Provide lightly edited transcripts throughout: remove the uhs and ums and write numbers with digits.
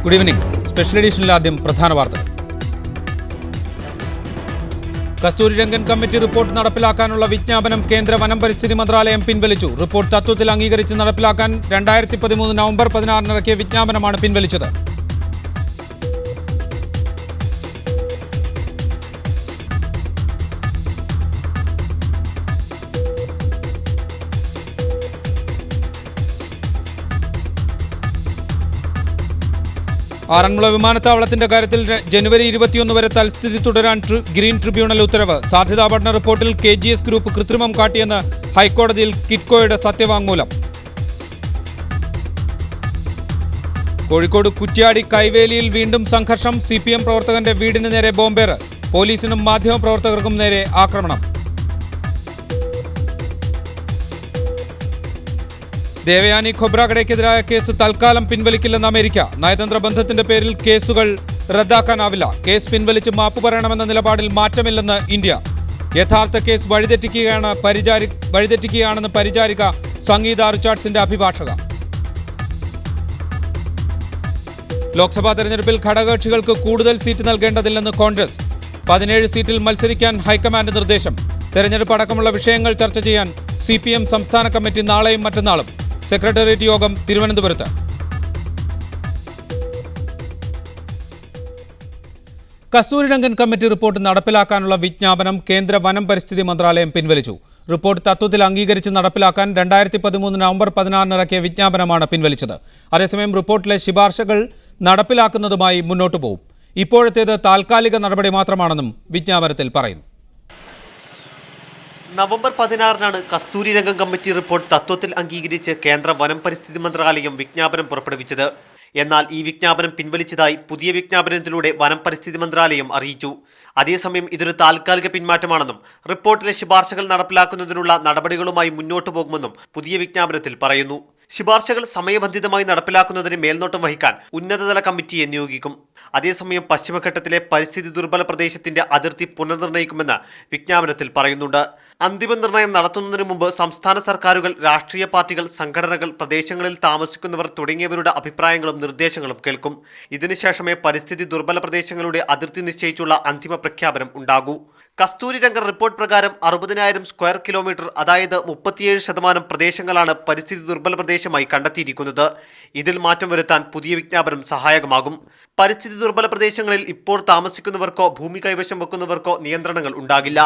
Good evening. Special എഡിഷനിൽ ആദ്യം പ്രധാന വാർത്തകൾ. കസ്തൂരിരംഗൻ കമ്മിറ്റി റിപ്പോർട്ട് നടപ്പിലാക്കാനുള്ള വിജ്ഞാപനം കേന്ദ്ര വനം പരിസ്ഥിതി മന്ത്രാലയം പിൻവലിച്ചു. റിപ്പോർട്ട് തത്വത്തിൽ അംഗീകരിച്ച് നടപ്പിലാക്കാൻ 2013 നവംബർ 16 ഇറക്കിയ വിജ്ഞാപനമാണ് പിൻവലിച്ചത്. ആറന്മുള വിമാനത്താവളത്തിന്റെ കാര്യത്തിൽ ജനുവരി 21 വരെ തൽസ്ഥിതി തുടരാൻ ഗ്രീൻ ട്രിബ്യൂണൽ ഉത്തരവ്. സാധ്യതാ പഠന റിപ്പോർട്ടിൽ KGS ഗ്രൂപ്പ് കൃത്രിമം കാട്ടിയെന്ന് ഹൈക്കോടതിയിൽ കിറ്റ്കോയുടെ സത്യവാങ്മൂലം. കോഴിക്കോട് കുറ്റ്യാടി കൈവേലിയിൽ വീണ്ടും സംഘർഷം. CPM പ്രവർത്തകന്റെ വീടിന് നേരെ ബോംബേറ്. പോലീസിനും മാധ്യമപ്രവർത്തകർക്കും നേരെ ആക്രമണം. ദേവയാനി ഖൊബ്രാഗഡയ്ക്കെതിരായ കേസ് തൽക്കാലം പിൻവലിക്കില്ലെന്ന് അമേരിക്ക. നയതന്ത്ര ബന്ധത്തിന്റെ പേരിൽ കേസുകൾ റദ്ദാക്കാനാവില്ല. കേസ് പിൻവലിച്ച് മാപ്പ് പറയണമെന്ന നിലപാടിൽ മാറ്റമില്ലെന്ന് ഇന്ത്യ. യഥാർത്ഥ കേസ് വഴിതെറ്റിക്കുകയാണെന്ന് പരിചാരിക സംഗീത റിച്ചാർഡ്സിന്റെ അഭിഭാഷക. ലോക്സഭാ തെരഞ്ഞെടുപ്പിൽ ഘടകകക്ഷികൾക്ക് കൂടുതൽ സീറ്റ് നൽകേണ്ടതില്ലെന്ന് കോൺഗ്രസ്. 17 സീറ്റിൽ മത്സരിക്കാൻ ഹൈക്കമാൻഡ് നിർദ്ദേശം. തെരഞ്ഞെടുപ്പ് അടക്കമുള്ള വിഷയങ്ങൾ ചർച്ച ചെയ്യാൻ CPM സംസ്ഥാന കമ്മിറ്റി നാളെയും മറ്റന്നാളും. സെക്രട്ടേറിയറ്റ് യോഗം തിരുവനന്തപുരത്ത്. കസ്തൂരിരംഗൻ കമ്മിറ്റി റിപ്പോർട്ട് നടപ്പിലാക്കാനുള്ള വിജ്ഞാപനം കേന്ദ്ര വനം പരിസ്ഥിതി മന്ത്രാലയം പിൻവലിച്ചു. റിപ്പോർട്ട് തത്വത്തിൽ അംഗീകരിച്ച് നടപ്പിലാക്കാൻ 2013 നവംബർ 16 ഇറക്കിയ വിജ്ഞാപനമാണ് പിൻവലിച്ചത്. അതേസമയം റിപ്പോർട്ടിലെ ശുപാർശകൾ നടപ്പിലാക്കുന്നതുമായി മുന്നോട്ടു പോകും. ഇപ്പോഴത്തേത് താൽക്കാലിക നടപടി മാത്രമാണെന്നും വിജ്ഞാപനത്തിൽ പറയുന്നു. നവംബർ 16 കസ്തൂരിരംഗൻ കമ്മിറ്റി റിപ്പോർട്ട് തത്വത്തിൽ അംഗീകരിച്ച് കേന്ദ്ര വനം പരിസ്ഥിതി മന്ത്രാലയം വിജ്ഞാപനം പുറപ്പെടുവിച്ചത്. എന്നാൽ ഈ വിജ്ഞാപനം പിൻവലിച്ചതായി പുതിയ വിജ്ഞാപനത്തിലൂടെ വനം പരിസ്ഥിതി മന്ത്രാലയം അറിയിച്ചു. അതേസമയം ഇതൊരു താൽക്കാലിക പിന്മാറ്റമാണെന്നും റിപ്പോർട്ടിലെ ശുപാർശകൾ നടപ്പിലാക്കുന്നതിനുള്ള നടപടികളുമായി മുന്നോട്ടു പോകുമെന്നും പുതിയ വിജ്ഞാപനത്തിൽ പറയുന്നു. ശുപാർശകൾ സമയബന്ധിതമായി നടപ്പിലാക്കുന്നതിന് മേൽനോട്ടം വഹിക്കാൻ ഉന്നതതല കമ്മിറ്റിയെ നിയോഗിക്കും. അതേസമയം പശ്ചിമഘട്ടത്തിലെ പരിസ്ഥിതി ദുർബല പ്രദേശത്തിന്റെ അതിർത്തി പുനർനിർണ്ണയിക്കുമെന്ന് വിജ്ഞാപനത്തിൽ പറയുന്നുണ്ട്. അന്തിമ നിർണയം നടത്തുന്നതിന് മുമ്പ് സംസ്ഥാന സർക്കാരുകൾ, രാഷ്ട്രീയ പാർട്ടികൾ, സംഘടനകൾ, പ്രദേശങ്ങളിൽ താമസിക്കുന്നവർ തുടങ്ങിയവരുടെ അഭിപ്രായങ്ങളും നിർദ്ദേശങ്ങളും കേൾക്കും. ഇതിനുശേഷമേ പരിസ്ഥിതി ദുർബല പ്രദേശങ്ങളുടെ അതിർത്തി നിശ്ചയിച്ചുള്ള അന്തിമ പ്രഖ്യാപനം ഉണ്ടാകൂ. കസ്തൂരിരംഗൻ റിപ്പോർട്ട് പ്രകാരം 60,000 സ്ക്വയർ കിലോമീറ്റർ, അതായത് 37% പ്രദേശങ്ങളാണ് പരിസ്ഥിതി ദുർബല പ്രദേശമായി കണ്ടെത്തിയിരിക്കുന്നത്. ഇതിൽ മാറ്റം വരുത്താൻ പുതിയ വിജ്ഞാപനം സഹായകമാകും. പരിസ്ഥിതി ദുർബല പ്രദേശങ്ങളിൽ ഇപ്പോൾ താമസിക്കുന്നവർക്കോ ഭൂമി കൈവശം വെക്കുന്നവർക്കോ നിയന്ത്രണങ്ങൾ ഉണ്ടാകില്ല.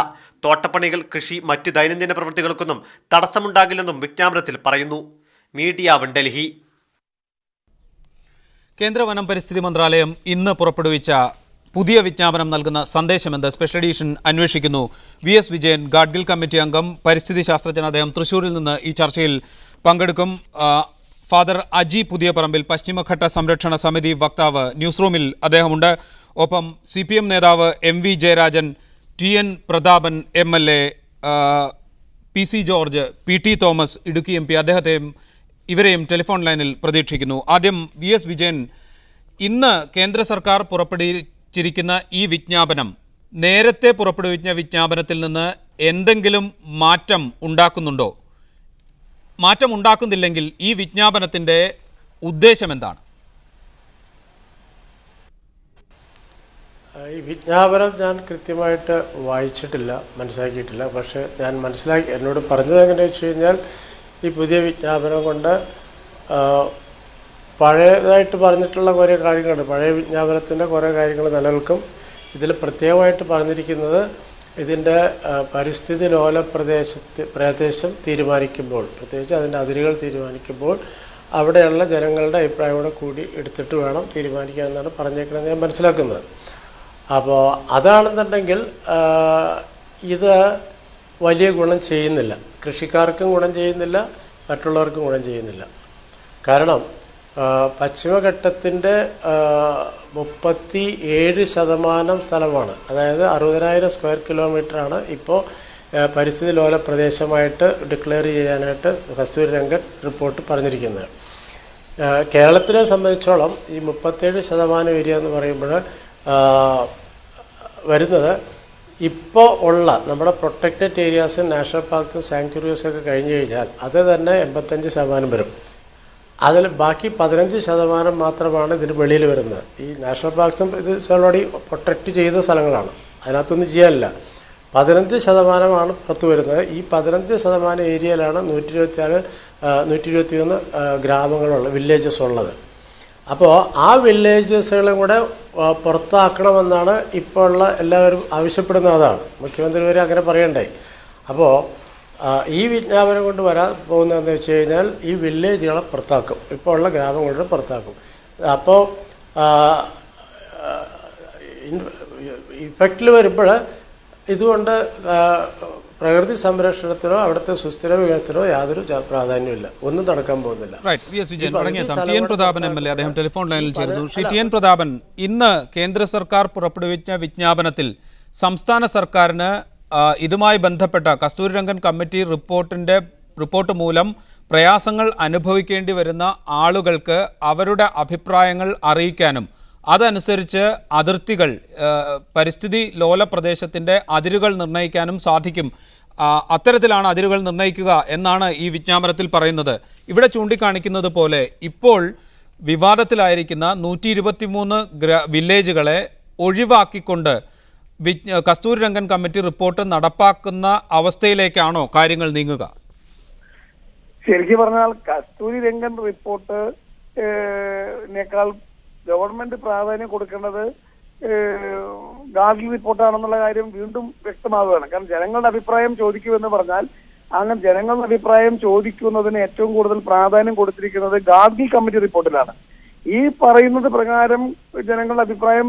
തോട്ടപ്പണികൾ, കൃഷി, മറ്റ് ദൈനംദിന പ്രവൃത്തികൾക്കൊന്നും തടസ്സമുണ്ടാകില്ലെന്നും വിജ്ഞാപനത്തിൽ പറയുന്നു. മീഡിയ 1 ഡൽഹി. കേന്ദ്ര വനം പരിസ്ഥിതി മന്ത്രാലയം ഇന്ന് പുറപ്പെടുവിച്ച പുതിയ വിജ്ഞാപനം നൽകുന്ന സന്ദേശമെന്ത്? സ്പെഷ്യൽ എഡിഷൻ അന്വേഷിക്കുന്നു. VS വിജയൻ, ഗാഡ്ഗിൽ കമ്മിറ്റി അംഗം, പരിസ്ഥിതി ശാസ്ത്രജ്ഞൻ. അദ്ദേഹം തൃശ്ശൂരിൽ നിന്ന് ഈ ചർച്ചയിൽ പങ്കെടുക്കും. ഫാദർ അജി പുതിയപറമ്പിൽ, പശ്ചിമഘട്ട സംരക്ഷണ സമിതി വക്താവ്, ന്യൂസ് റൂമിൽ അദ്ദേഹമുണ്ട്. ഒപ്പം CPM നേതാവ് MV Jayarajan, TN Prathapan MLA, PC George, PT Thomas, Idukki MP, ഇവരെയും ടെലിഫോൺ ലൈനിൽ പ്രതീക്ഷിക്കുന്നു. ആദ്യം VS വിജയൻ, ഇന്ന് കേന്ദ്ര സർക്കാർ പുറപ്പെടുവിച്ചിരിക്കുന്ന ഈ വിജ്ഞാപനം നേരത്തെ പുറപ്പെടുവിച്ച വിജ്ഞാപനത്തിൽ നിന്ന് എന്തെങ്കിലും മാറ്റം ഉണ്ടാക്കുന്നുണ്ടോ? മാറ്റം ഉണ്ടാക്കുന്നില്ലെങ്കിൽ ഈ വിജ്ഞാപനത്തിൻ്റെ ഉദ്ദേശം എന്താണ്? ഈ വിജ്ഞാപനം ഞാൻ കൃത്യമായിട്ട് വായിച്ചിട്ടില്ല, മനസ്സിലാക്കിയിട്ടില്ല. പക്ഷേ ഞാൻ എന്നോട് പറഞ്ഞത് എങ്ങനെയാണെന്ന് വെച്ച് കഴിഞ്ഞാൽ, ഈ പുതിയ വിജ്ഞാപനം കൊണ്ട് പഴയതായിട്ട് പറഞ്ഞിട്ടുള്ള കുറേ കാര്യങ്ങളുണ്ട്. പഴയ വിജ്ഞാപനത്തിൻ്റെ കുറേ കാര്യങ്ങൾ നിലനിൽക്കും. ഇതിൽ പ്രത്യേകമായിട്ട് പറഞ്ഞിരിക്കുന്നത്, ഇതിൻ്റെ പരിസ്ഥിതി ലോല പ്രദേശം തീരുമാനിക്കുമ്പോൾ, പ്രത്യേകിച്ച് അതിൻ്റെ അതിരുകൾ തീരുമാനിക്കുമ്പോൾ അവിടെയുള്ള ജനങ്ങളുടെ അഭിപ്രായം കൂടെ കൂടി എടുത്തിട്ട് വേണം തീരുമാനിക്കുക എന്നാണ് പറഞ്ഞേക്കണമെന്ന് ഞാൻ മനസ്സിലാക്കുന്നത്. അപ്പോൾ അതാണെന്നുണ്ടെങ്കിൽ ഇത് വലിയ ഗുണം ചെയ്യുന്നില്ല. കൃഷിക്കാർക്കും ഗുണം ചെയ്യുന്നില്ല, മറ്റുള്ളവർക്കും ഗുണം ചെയ്യുന്നില്ല. കാരണം പശ്ചിമഘട്ടത്തിൻ്റെ 37% സ്ഥലമാണ്, അതായത് 60,000 സ്ക്വയർ കിലോമീറ്ററാണ് ഇപ്പോൾ പരിസ്ഥിതി ലോല പ്രദേശമായിട്ട് ഡിക്ലെയർ ചെയ്യാനായിട്ട് കസ്തൂരിരംഗൻ റിപ്പോർട്ട് പറഞ്ഞിരിക്കുന്നത്. കേരളത്തിനെ സംബന്ധിച്ചോളം ഈ 37% ഏരിയ എന്ന് പറയുമ്പോൾ വരുന്നത് ഇപ്പോൾ ഉള്ള നമ്മുടെ പ്രൊട്ടക്റ്റഡ് ഏരിയാസും നാഷണൽ പാർക്സും സാങ്ച്വറീസും ഒക്കെ കഴിഞ്ഞ് കഴിഞ്ഞാൽ അത് തന്നെ 85% വരും. അതിൽ ബാക്കി 15% മാത്രമാണ് ഇതിന് വെളിയിൽ വരുന്നത്. ഈ നാഷണൽ പാർക്സും ഇത് ഓൾറെഡി പ്രൊട്ടക്റ്റ് ചെയ്ത സ്ഥലങ്ങളാണ്, അതിനകത്തൊന്നും ചെയ്യാനില്ല. 15% പുറത്തു വരുന്നത്. ഈ 15% ഏരിയയിലാണ് 121 ഗ്രാമങ്ങളുള്ള വില്ലേജസ് ഉള്ളത്. അപ്പോൾ ആ വില്ലേജസുകളും കൂടെ പുറത്താക്കണമെന്നാണ് ഇപ്പോൾ ഉള്ള എല്ലാവരും ആവശ്യപ്പെടുന്നത്. അതാണ് മുഖ്യമന്ത്രി വരെ അങ്ങനെ പറയണ്ടായി. അപ്പോൾ ഈ വിജ്ഞാപനം കൊണ്ട് വരാൻ പോകുന്നതെന്ന് വെച്ച് കഴിഞ്ഞാൽ ഈ വില്ലേജുകളെ പുറത്താക്കും, ഇപ്പോൾ ഉള്ള ഗ്രാമങ്ങളുടെ പുറത്താക്കും. അപ്പോൾ ഇഫക്റ്റിൽ വരുമ്പോൾ ഇതുകൊണ്ട് പ്രകൃതി സംരക്ഷണത്തിനോ അവിടുത്തെ സുസ്ഥിര വികസനത്തിനോ യാതൊരു പ്രാധാന്യമില്ല, ഒന്നും നടക്കാൻ പോകുന്നില്ല. T N Prathapan M L A അദ്ദേഹം ടെലിഫോൺ ലൈനിൽ ചേർന്നു. ശ്രീ ടി എൻ പ്രതാപൻ, ഇന്ന് കേന്ദ്ര സർക്കാർ പുറപ്പെടുവിച്ച വിജ്ഞാപനത്തിൽ സംസ്ഥാന സർക്കാരിന് ഇതുമായി ബന്ധപ്പെട്ട കസ്തൂരിരംഗൻ കമ്മിറ്റി റിപ്പോർട്ട് മൂലം പ്രയാസങ്ങൾ അനുഭവിക്കേണ്ടി വരുന്ന ആളുകൾക്ക് അവരുടെ അഭിപ്രായങ്ങൾ അറിയിക്കാനും അതനുസരിച്ച് അതിർത്തികൾ പരിസ്ഥിതി ലോല പ്രദേശത്തിൻ്റെ അതിരുകൾ നിർണ്ണയിക്കാനും സാധിക്കും. അത്തരത്തിലാണ് അതിരുകൾ നിർണ്ണയിക്കുക എന്നാണ് ഈ വിജ്ഞാപനത്തിൽ പറയുന്നത്. ഇവിടെ ചൂണ്ടിക്കാണിക്കുന്നത് പോലെ ഇപ്പോൾ വിവാദത്തിലായിരിക്കുന്ന 123 വില്ലേജുകളെ ഒഴിവാക്കിക്കൊണ്ട് കസ്തൂരിരംഗൻ കമ്മിറ്റി റിപ്പോർട്ട് നടപ്പാക്കുന്ന അവസ്ഥയിലേക്കാണോ കാര്യങ്ങൾ നീങ്ങുക? ശരിക്കും പറഞ്ഞാൽ കസ്തൂരിരംഗൻ റിപ്പോർട്ടിനേക്കാൾ ഗവൺമെന്റ് പ്രാധാന്യം കൊടുക്കേണ്ടത് ഗാർഗിൽ റിപ്പോർട്ടാണെന്നുള്ള കാര്യം വീണ്ടും വ്യക്തമാവുകയാണ്. കാരണം ജനങ്ങളുടെ അഭിപ്രായം ചോദിക്കുമെന്ന് പറഞ്ഞാൽ അങ്ങനെ ജനങ്ങളുടെ അഭിപ്രായം ചോദിക്കുന്നതിന് ഏറ്റവും കൂടുതൽ പ്രാധാന്യം കൊടുത്തിരിക്കുന്നത് ഗാർഗിൽ കമ്മിറ്റി റിപ്പോർട്ടിലാണ്. ഈ പറയുന്നത് പ്രകാരം ജനങ്ങളുടെ അഭിപ്രായം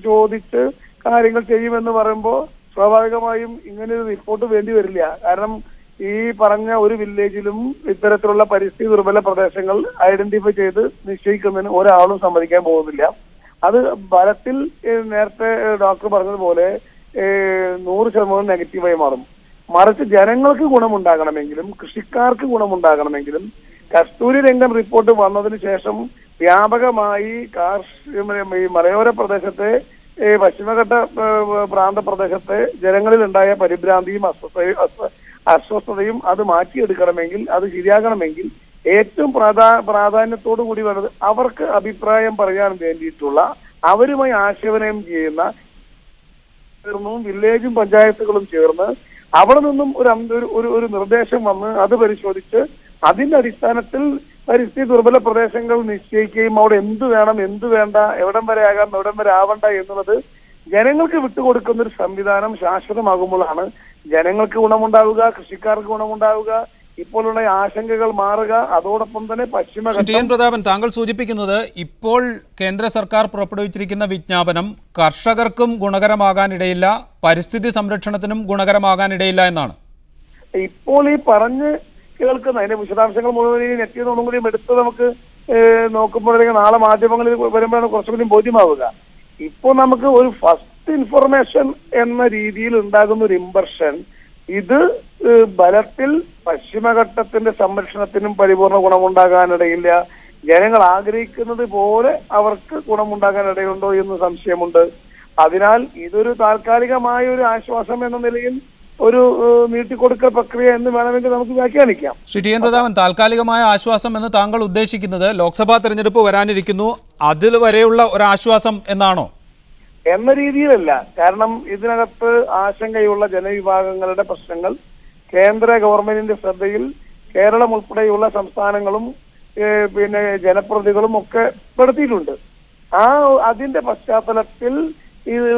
ചോദിച്ച് കാര്യങ്ങൾ ചെയ്യുമെന്ന് പറയുമ്പോൾ സ്വാഭാവികമായും ഇങ്ങനൊരു റിപ്പോർട്ട് വേണ്ടി വരില്ല. കാരണം ഈ പറഞ്ഞ ഒരു വില്ലേജിലും ഇത്തരത്തിലുള്ള പരിസ്ഥിതി ദുർബല പ്രദേശങ്ങൾ ഐഡന്റിഫൈ ചെയ്ത് നിശ്ചയിക്കുന്നതിന് ഒരാളും സമ്മതിക്കാൻ പോകുന്നില്ല. അത് ഫലത്തിൽ നേരത്തെ ഡോക്ടർ പറഞ്ഞതുപോലെ 100% നെഗറ്റീവായി മാറും. മറിച്ച് ജനങ്ങൾക്ക് ഗുണമുണ്ടാകണമെങ്കിലും കൃഷിക്കാർക്ക് ഗുണമുണ്ടാകണമെങ്കിലും കസ്തൂരിരംഗൻ റിപ്പോർട്ട് വന്നതിന് ശേഷം വ്യാപകമായി ഈ മലയോര പ്രദേശത്തെ പശ്ചിമഘട്ട പ്രാന്തപ്രദേശത്തെ ജനങ്ങളിൽ ഉണ്ടായ പരിഭ്രാന്തിയും അസ്വസ്ഥതയും അത് മാറ്റിയെടുക്കണമെങ്കിൽ, അത് ശരിയാകണമെങ്കിൽ ഏറ്റവും പ്രാധാന്യത്തോടു കൂടി വേണ്ടത് അവർക്ക് അഭിപ്രായം പറയാൻ വേണ്ടിയിട്ടുള്ള അവരുമായി ആശയവിനിമയം ചെയ്യുന്ന വില്ലേജും പഞ്ചായത്തുകളും ചേർന്ന് അവിടെ നിന്നും ഒരു നിർദ്ദേശം വന്ന് അത് പരിശോധിച്ച് അതിന്റെ അടിസ്ഥാനത്തിൽ പരിസ്ഥിതി ദുർബല പ്രദേശങ്ങൾ നിശ്ചയിക്കുകയും അവിടെ എന്ത് വേണം എന്ത് വേണ്ട, എവിടം വരെ ആകാം എവിടം വരെ ആവണ്ട എന്നുള്ളത് ജനങ്ങൾക്ക് വിട്ടുകൊടുക്കുന്ന ഒരു സംവിധാനം ശാശ്വതമാകുമ്പോഴാണ് ജനങ്ങൾക്ക് ഗുണമുണ്ടാവുക, കൃഷിക്കാർക്ക് ഗുണമുണ്ടാവുക, ഇപ്പോഴുള്ള ആശങ്കകൾ മാറുക. അതോടൊപ്പം തന്നെ ടി എൻ പ്രതാപൻ, താങ്കൾ സൂചിപ്പിക്കുന്നത് ഇപ്പോൾ കേന്ദ്ര സർക്കാർ പുറപ്പെടുവിച്ചിരിക്കുന്ന വിജ്ഞാപനം കർഷകർക്കും ഗുണകരമാകാനിടയില്ല, പരിസ്ഥിതി സംരക്ഷണത്തിനും ഗുണകരമാകാനിടയില്ല എന്നാണ്. ഇപ്പോൾ ഈ പറഞ്ഞ് കേൾക്കുന്ന അതിന്റെ വിശദാംശങ്ങൾ മുഴുവൻ ഈ നെറ്റിൽ നിന്നും കൂടി എടുത്ത് നമുക്ക് നോക്കുമ്പോഴേക്കും നാളെ മാധ്യമങ്ങളിൽ വരുമ്പോഴാണ് കുറച്ചുകൂടി ബോധ്യമാവുക. ഇപ്പോൾ നമുക്ക് ഒരു ഫസ്റ്റ് ഇൻഫർമേഷൻ എന്ന രീതിയിൽ ഉണ്ടാകുന്ന ഒരു ഇംപ്രഷൻ ഇത് ബലത്തിൽ പശ്ചിമഘട്ടത്തിന്റെ സംരക്ഷണത്തിനും പരിപൂർണ ഗുണമുണ്ടാകാനിടയില്ല. ജനങ്ങൾ ആഗ്രഹിക്കുന്നത് പോലെ അവർക്ക് ഗുണമുണ്ടാകാനിടയുണ്ടോ എന്ന് സംശയമുണ്ട്. അതിനാൽ ഇതൊരു താൽക്കാലികമായ ഒരു ആശ്വാസം എന്ന നിലയിൽ ഒരു നീട്ടിക്കൊടുക്കൽ പ്രക്രിയ എന്ന് വേണമെങ്കിൽ നമുക്ക് വ്യാഖ്യാനിക്കാം. ശ്രീ ടി എൻ പ്രതാപൻ, താൽക്കാലികമായ ആശ്വാസം എന്ന് താങ്കൾ ഉദ്ദേശിക്കുന്നത് ലോക്സഭാ തെരഞ്ഞെടുപ്പ് വരാനിരിക്കുന്നു അതിൽ വരെയുള്ള ഒരു ആശ്വാസം എന്നാണോ? എന്ന രീതിയിലല്ല. കാരണം ഇതിനകത്ത് ആശങ്കയുള്ള ജനവിഭാഗങ്ങളുടെ പ്രശ്നങ്ങൾ കേന്ദ്ര ഗവൺമെന്റിന്റെ ശ്രദ്ധയിൽ കേരളം ഉൾപ്പെടെയുള്ള സംസ്ഥാനങ്ങളും പിന്നെ ജനപ്രതിനിധികളും ഒക്കെ പെടുത്തിയിട്ടുണ്ട്. അതിന്റെ പശ്ചാത്തലത്തിൽ ഇത്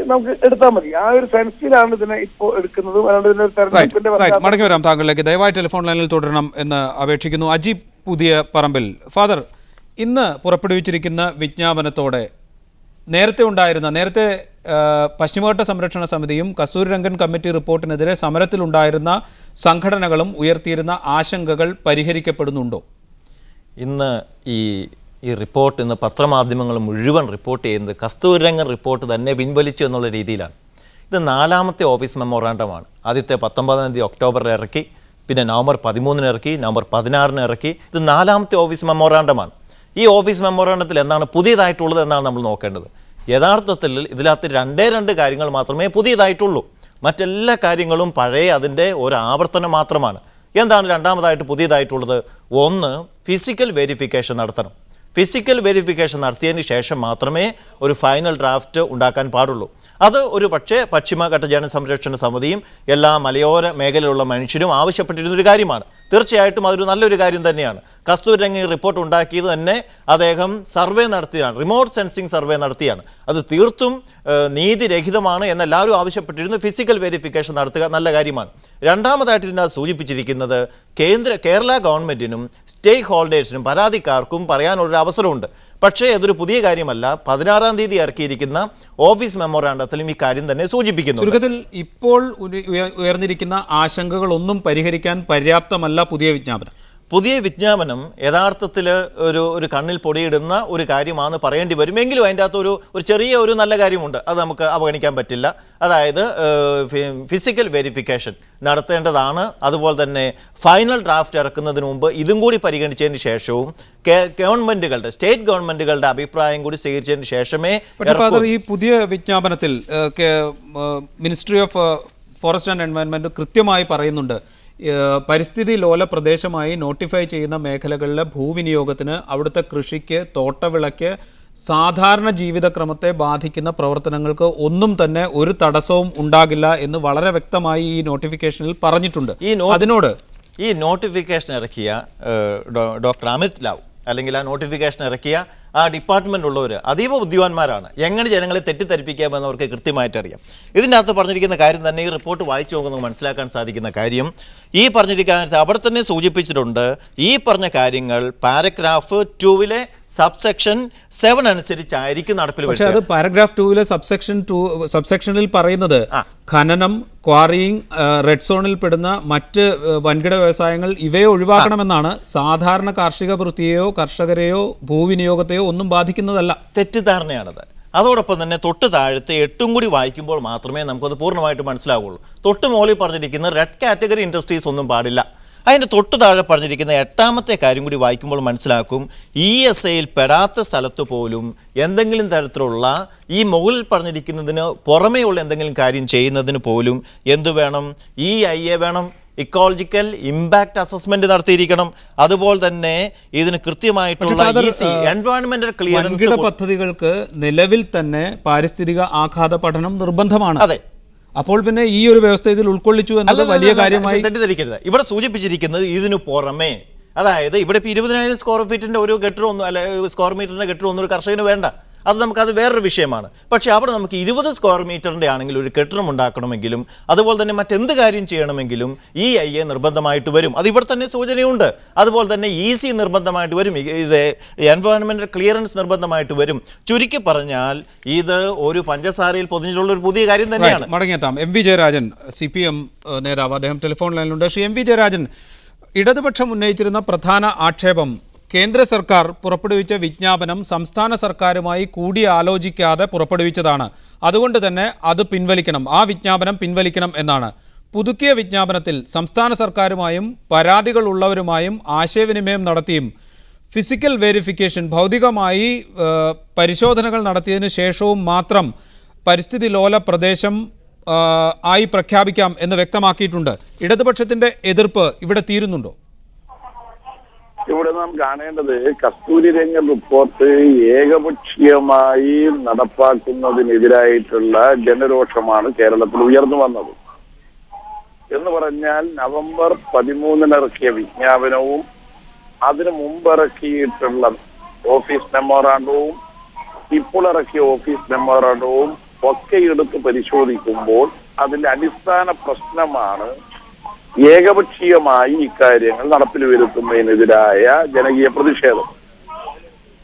നമുക്ക് എടുത്താൽ മതി. ആ ഒരു സെൻസിലാണ് ഇതിനെ ഇപ്പോൾ എടുക്കുന്നത്. മടങ്ങി വരാം താങ്കളിലേക്ക്. ദയവായി ടെലിഫോൺ ലൈനിൽ തുടരണം എന്ന് അപേക്ഷിക്കുന്നു. അജീബ് പുതിയ പറമ്പിൽ, ഫാദർ, ഇന്ന് പുറപ്പെടുവിച്ചിരിക്കുന്ന വിജ്ഞാപനത്തോടെ നേരത്തെ പശ്ചിമഘട്ട സംരക്ഷണ സമിതിയും കസ്തൂരിരംഗൻ കമ്മിറ്റി റിപ്പോർട്ടിനെതിരെ സമരത്തിലുണ്ടായിരുന്ന സംഘടനകളും ഉയർത്തിയിരുന്ന ആശങ്കകൾ പരിഹരിക്കപ്പെടുന്നുണ്ടോ? ഇന്ന് ഈ റിപ്പോർട്ട് ഇന്ന് പത്രമാധ്യമങ്ങൾ മുഴുവൻ റിപ്പോർട്ട് ചെയ്യുന്നത് കസ്തൂരിരംഗൻ റിപ്പോർട്ട് തന്നെ പിൻവലിച്ചു എന്നുള്ള രീതിയിലാണ്. ഇത് 4ാമത്തെ ഓഫീസ് മെമ്മോറാണ്ടമാണ്. ആദ്യത്തെ 19 ഒക്ടോബറിൽ ഇറക്കി, പിന്നെ നവംബർ 13 ഇറക്കി, നവംബർ 16 ഇറക്കി. ഇത് 4ാമത്തെ ഓഫീസ് മെമ്മോറാണ്ടമാണ്. ഈ ഓഫീസ് മെമ്മോറാണ്ടത്തിൽ എന്താണ് പുതിയതായിട്ടുള്ളത് എന്നാണ് നമ്മൾ നോക്കേണ്ടത്. യഥാർത്ഥത്തിൽ ഇതിനകത്ത് 2 കാര്യങ്ങൾ മാത്രമേ പുതിയതായിട്ടുള്ളൂ. മറ്റെല്ലാ കാര്യങ്ങളും പഴയ അതിൻ്റെ ഒരു ആവർത്തനം മാത്രമാണ്. എന്താണ് രണ്ടാമതായിട്ട് പുതിയതായിട്ടുള്ളത്? ഒന്ന്, ഫിസിക്കൽ വെരിഫിക്കേഷൻ നടത്തണം. ഫിസിക്കൽ വെരിഫിക്കേഷൻ നടത്തിയതിന് ശേഷം മാത്രമേ ഒരു ഫൈനൽ ഡ്രാഫ്റ്റ് ഉണ്ടാക്കാൻ പാടുള്ളൂ. അത് ഒരു പക്ഷേ പശ്ചിമഘട്ട ജനസംരക്ഷണ സമിതിയും എല്ലാ മലയോര മേഖലയിലുള്ള മനുഷ്യരും ആവശ്യപ്പെട്ടിരുന്നൊരു കാര്യമാണ്. തീർച്ചയായിട്ടും അതൊരു നല്ലൊരു കാര്യം തന്നെയാണ്. കസ്തൂരിരംഗൻ റിപ്പോർട്ട് ഉണ്ടാക്കിയത് തന്നെ അദ്ദേഹം സർവേ നടത്തിയാണ്, റിമോട്ട് സെൻസിങ് സർവേ നടത്തിയാണ്. അത് തീർത്തും നീതിരഹിതമാണ് എന്നെല്ലാവരും ആവശ്യപ്പെട്ടിരുന്നു. ഫിസിക്കൽ വെരിഫിക്കേഷൻ നടത്തുക നല്ല കാര്യമാണ്. രണ്ടാമതായിട്ട് ഇതിനകത്ത് സൂചിപ്പിച്ചിരിക്കുന്നത് കേരള ഗവൺമെൻറ്റിനും സ്റ്റേക്ക് ഹോൾഡേഴ്സിനും പരാതിക്കാർക്കും പറയാനുള്ളൊരു അവസരമുണ്ട്. പക്ഷേ അതൊരു പുതിയ കാര്യമല്ല. 16-ാം തീയതി ഇറക്കിയിരിക്കുന്ന ഓഫീസ് മെമ്മോറാണ്ടത്തിലും ഈ കാര്യം തന്നെ സൂചിപ്പിക്കുന്നു. ചുരുക്കത്തിൽ ഇപ്പോൾ ഉയർന്നിരിക്കുന്ന ആശങ്കകളൊന്നും പരിഹരിക്കാൻ പര്യാപ്തമല്ല പുതിയ വിജ്ഞാപനം. പുതിയ വിജ്ഞാപനം യഥാർത്ഥത്തിൽ ഒരു കണ്ണിൽ പൊടിയിടുന്ന ഒരു കാര്യമാണെന്ന് പറയേണ്ടി വരും. എങ്കിലും അതിൻ്റെ അകത്ത് ഒരു ചെറിയ നല്ല കാര്യമുണ്ട്, അത് നമുക്ക് അവഗണിക്കാൻ പറ്റില്ല. അതായത് ഫിസിക്കൽ വെരിഫിക്കേഷൻ നടത്തേണ്ടതാണ്. അതുപോലെ തന്നെ ഫൈനൽ ഡ്രാഫ്റ്റ് ഇറക്കുന്നതിന് മുമ്പ് ഇതും കൂടി പരിഗണിച്ചതിന് ശേഷവും സ്റ്റേറ്റ് ഗവൺമെൻറ്റുകളുടെ അഭിപ്രായം കൂടി സ്വീകരിച്ചതിന് ശേഷമേ. ഈ പുതിയ വിജ്ഞാപനത്തിൽ ministry of forest and environment കൃത്യമായി പറയുന്നുണ്ട്, പരിസ്ഥിതി ലോല പ്രദേശമായി നോട്ടിഫൈ ചെയ്യുന്ന മേഖലകളിലെ ഭൂവിനിയോഗത്തിന്, അവിടുത്തെ കൃഷിക്ക്, തോട്ടവിളയ്ക്ക്, സാധാരണ ജീവിതക്രമത്തെ ബാധിക്കുന്ന പ്രവർത്തനങ്ങൾക്ക് ഒന്നും തന്നെ ഒരു തടസ്സവും ഉണ്ടാകില്ല എന്ന് വളരെ വ്യക്തമായി ഈ നോട്ടിഫിക്കേഷനിൽ പറഞ്ഞിട്ടുണ്ട്. ഈ നോട്ടിഫിക്കേഷൻ ഇറക്കിയ ഡോക്ടർ അമിത് ലാവ് അല്ലെങ്കിൽ ആ നോട്ടിഫിക്കേഷൻ ഇറക്കിയ ആ ഡിപ്പാർട്ട്മെൻ്റ് ഉള്ളവർ അതീവ ബുദ്ധിമാന്മാരാണ്. എങ്ങനെ ജനങ്ങളെ തെറ്റിദ്ധരിപ്പിക്കാമെന്ന് അവർക്ക് കൃത്യമായിട്ട് അറിയാം. ഇതിൻ്റെ അകത്ത് പറഞ്ഞിരിക്കുന്ന കാര്യം തന്നെ ഈ റിപ്പോർട്ട് വായിച്ചു നോക്കുന്നത് മനസ്സിലാക്കാൻ സാധിക്കുന്ന കാര്യം, ഈ പറഞ്ഞിരിക്കുന്ന അവിടെ തന്നെ സൂചിപ്പിച്ചിട്ടുണ്ട്. ഈ പറഞ്ഞ കാര്യങ്ങൾ പാരഗ്രാഫ് 2-ലെ സബ്സെക്ഷൻ 7 അനുസരിച്ചായിരിക്കും നടപ്പിൽ വരുന്നത്. പക്ഷേ അത് പാരഗ്രാഫ് 2-ലെ സബ്സെക്ഷനിൽ പറയുന്നത് ഖനനം, ക്വാറിയിങ്, റെഡ് സോണിൽ പെടുന്ന മറ്റ് വൻകിട വ്യവസായങ്ങൾ ഇവയെ ഒഴിവാക്കണമെന്നാണ്. സാധാരണ കാർഷിക വൃത്തിയെയോ കർഷകരെയോ ഭൂവിനിയോഗത്തെയോ ഒന്നും ബാധിക്കുന്നതല്ല. തെറ്റിദ്ധാരണയാണത്. അതോടൊപ്പം തന്നെ തൊട്ട് താഴത്തെ 8 കൂടി വായിക്കുമ്പോൾ മാത്രമേ നമുക്കത് പൂർണ്ണമായിട്ട് മനസ്സിലാവുള്ളൂ. തൊട്ട് മുകളിൽ പറഞ്ഞിരിക്കുന്ന റെഡ് കാറ്റഗറി ഇൻഡസ്ട്രീസ് ഒന്നും പാടില്ല. അതിൻ്റെ തൊട്ട് താഴെ പറഞ്ഞിരിക്കുന്ന 8-ാമത്തെ കാര്യം കൂടി വായിക്കുമ്പോൾ മനസ്സിലാക്കും, ESIയിൽ പെടാത്ത സ്ഥലത്ത് പോലും എന്തെങ്കിലും തരത്തിലുള്ള ഈ മുകളിൽ പറഞ്ഞിരിക്കുന്നതിന് പുറമേയുള്ള എന്തെങ്കിലും കാര്യം ചെയ്യുന്നതിന് പോലും എന്തു വേണം? EIA വേണം. ഇക്കോളജിക്കൽ ഇമ്പാക്ട് അസസ്മെന്റ് നടത്തിയിരിക്കണം. അതുപോലെ തന്നെ ഇതിന് കൃത്യമായിട്ടുള്ള എൻവയോൺമെന്റൽ ക്ലിയറൻസ് പദ്ധതികൾക്ക് നിലവിൽ തന്നെ പാരിസ്ഥിതിക ആഘാത പഠനം നിർബന്ധമാണ്. അതെ. അപ്പോൾ പിന്നെ ഈ ഒരു വ്യവസ്ഥ ഇതിൽ ഉൾക്കൊള്ളിച്ചു എന്നത് വലിയ കാര്യമായി തെറ്റിദ്ധരിക്കരുത്. ഇവിടെ സൂചിപ്പിച്ചിരിക്കുന്നത് ഇതിനു പുറമേ, അതായത് ഇവിടെ ഇപ്പോൾ 20,000 സ്ക്വയർ ഫീറ്റിന്റെ ഒരു കെട്ടിടമൊന്നും അല്ലെ സ്ക്വയർ മീറ്ററിന്റെ കെട്ടിടമൊന്നും ഒരു കർഷകന് വേണ്ട. അത് വേറൊരു വിഷയമാണ്. പക്ഷേ അവിടെ നമുക്ക് 20 സ്ക്വയർ മീറ്ററിൻ്റെ ആണെങ്കിൽ ഒരു കെട്ടിടം ഉണ്ടാക്കണമെങ്കിലും അതുപോലെ തന്നെ മറ്റെന്ത് കാര്യം ചെയ്യണമെങ്കിലും EIA നിർബന്ധമായിട്ട് വരും. അത് ഇവിടെ തന്നെ സൂചനയുണ്ട്. അതുപോലെ തന്നെ EC നിർബന്ധമായിട്ട് വരും. ഇത് എൻവയോൺമെന്റൽ ക്ലിയറൻസ് നിർബന്ധമായിട്ട് വരും. ചുരുക്കി പറഞ്ഞാൽ ഇത് ഒരു പഞ്ചസാരയിൽ പൊതിഞ്ഞിട്ടുള്ള ഒരു പുതിയ കാര്യം തന്നെയാണ്. മടങ്ങിയെത്താം. MV ജയരാജൻ CPM നേതാവ്, അദ്ദേഹം ടെലിഫോൺ ലൈനിലുണ്ട്. ശ്രീ MV ജയരാജൻ, ഇടതുപക്ഷം ഉന്നയിച്ചിരുന്ന പ്രധാന ആക്ഷേപം കേന്ദ്ര സർക്കാർ പുറപ്പെടുവിച്ച വിജ്ഞാപനം സംസ്ഥാന സർക്കാരുമായി കൂടിയാലോചിക്കാതെ പുറപ്പെടുവിച്ചതാണ്, അതുകൊണ്ട് തന്നെ അത് പിൻവലിക്കണം, ആ വിജ്ഞാപനം പിൻവലിക്കണം എന്നാണ്. പുതുക്കിയ വിജ്ഞാപനത്തിൽ സംസ്ഥാന സർക്കാരുമായും പരാതികൾ ഉള്ളവരുമായും ആശയവിനിമയം നടത്തിയും ഫിസിക്കൽ വെരിഫിക്കേഷൻ ഭൗതികമായി പരിശോധനകൾ നടത്തിയതിനു ശേഷവും മാത്രം പരിസ്ഥിതി ലോല പ്രദേശം ആയി പ്രഖ്യാപിക്കാം എന്ന് വ്യക്തമാക്കിയിട്ടുണ്ട്. ഇടതുപക്ഷത്തിന്റെ എതിർപ്പ് ഇവിടെ തീരുന്നുണ്ടോ? ഇവിടെ നാം കാണേണ്ടത് കസ്തൂരിരംഗൻ റിപ്പോർട്ട് ഏകപക്ഷീയമായി നടപ്പാക്കുന്നതിനെതിരായിട്ടുള്ള ജനരോഷമാണ് കേരളത്തിൽ ഉയർന്നു വന്നത്. എന്ന് പറഞ്ഞാൽ നവംബർ 13 ഇറക്കിയ വിജ്ഞാപനവും അതിനു മുമ്പ് ഇറക്കിയിട്ടുള്ള ഓഫീസ് മെമ്മോറാണ്ടവും ഇപ്പോൾ ഇറക്കിയ ഓഫീസ് മെമ്മോറാണ്ടവും ഒക്കെ എടുത്ത് പരിശോധിക്കുമ്പോൾ അതിന്റെ അടിസ്ഥാന പ്രശ്നമാണ് ഏകപക്ഷീയമായി ഇക്കാര്യങ്ങൾ നടപ്പിൽ വരുത്തുന്നതിനെതിരായ ജനകീയ പ്രതിഷേധം.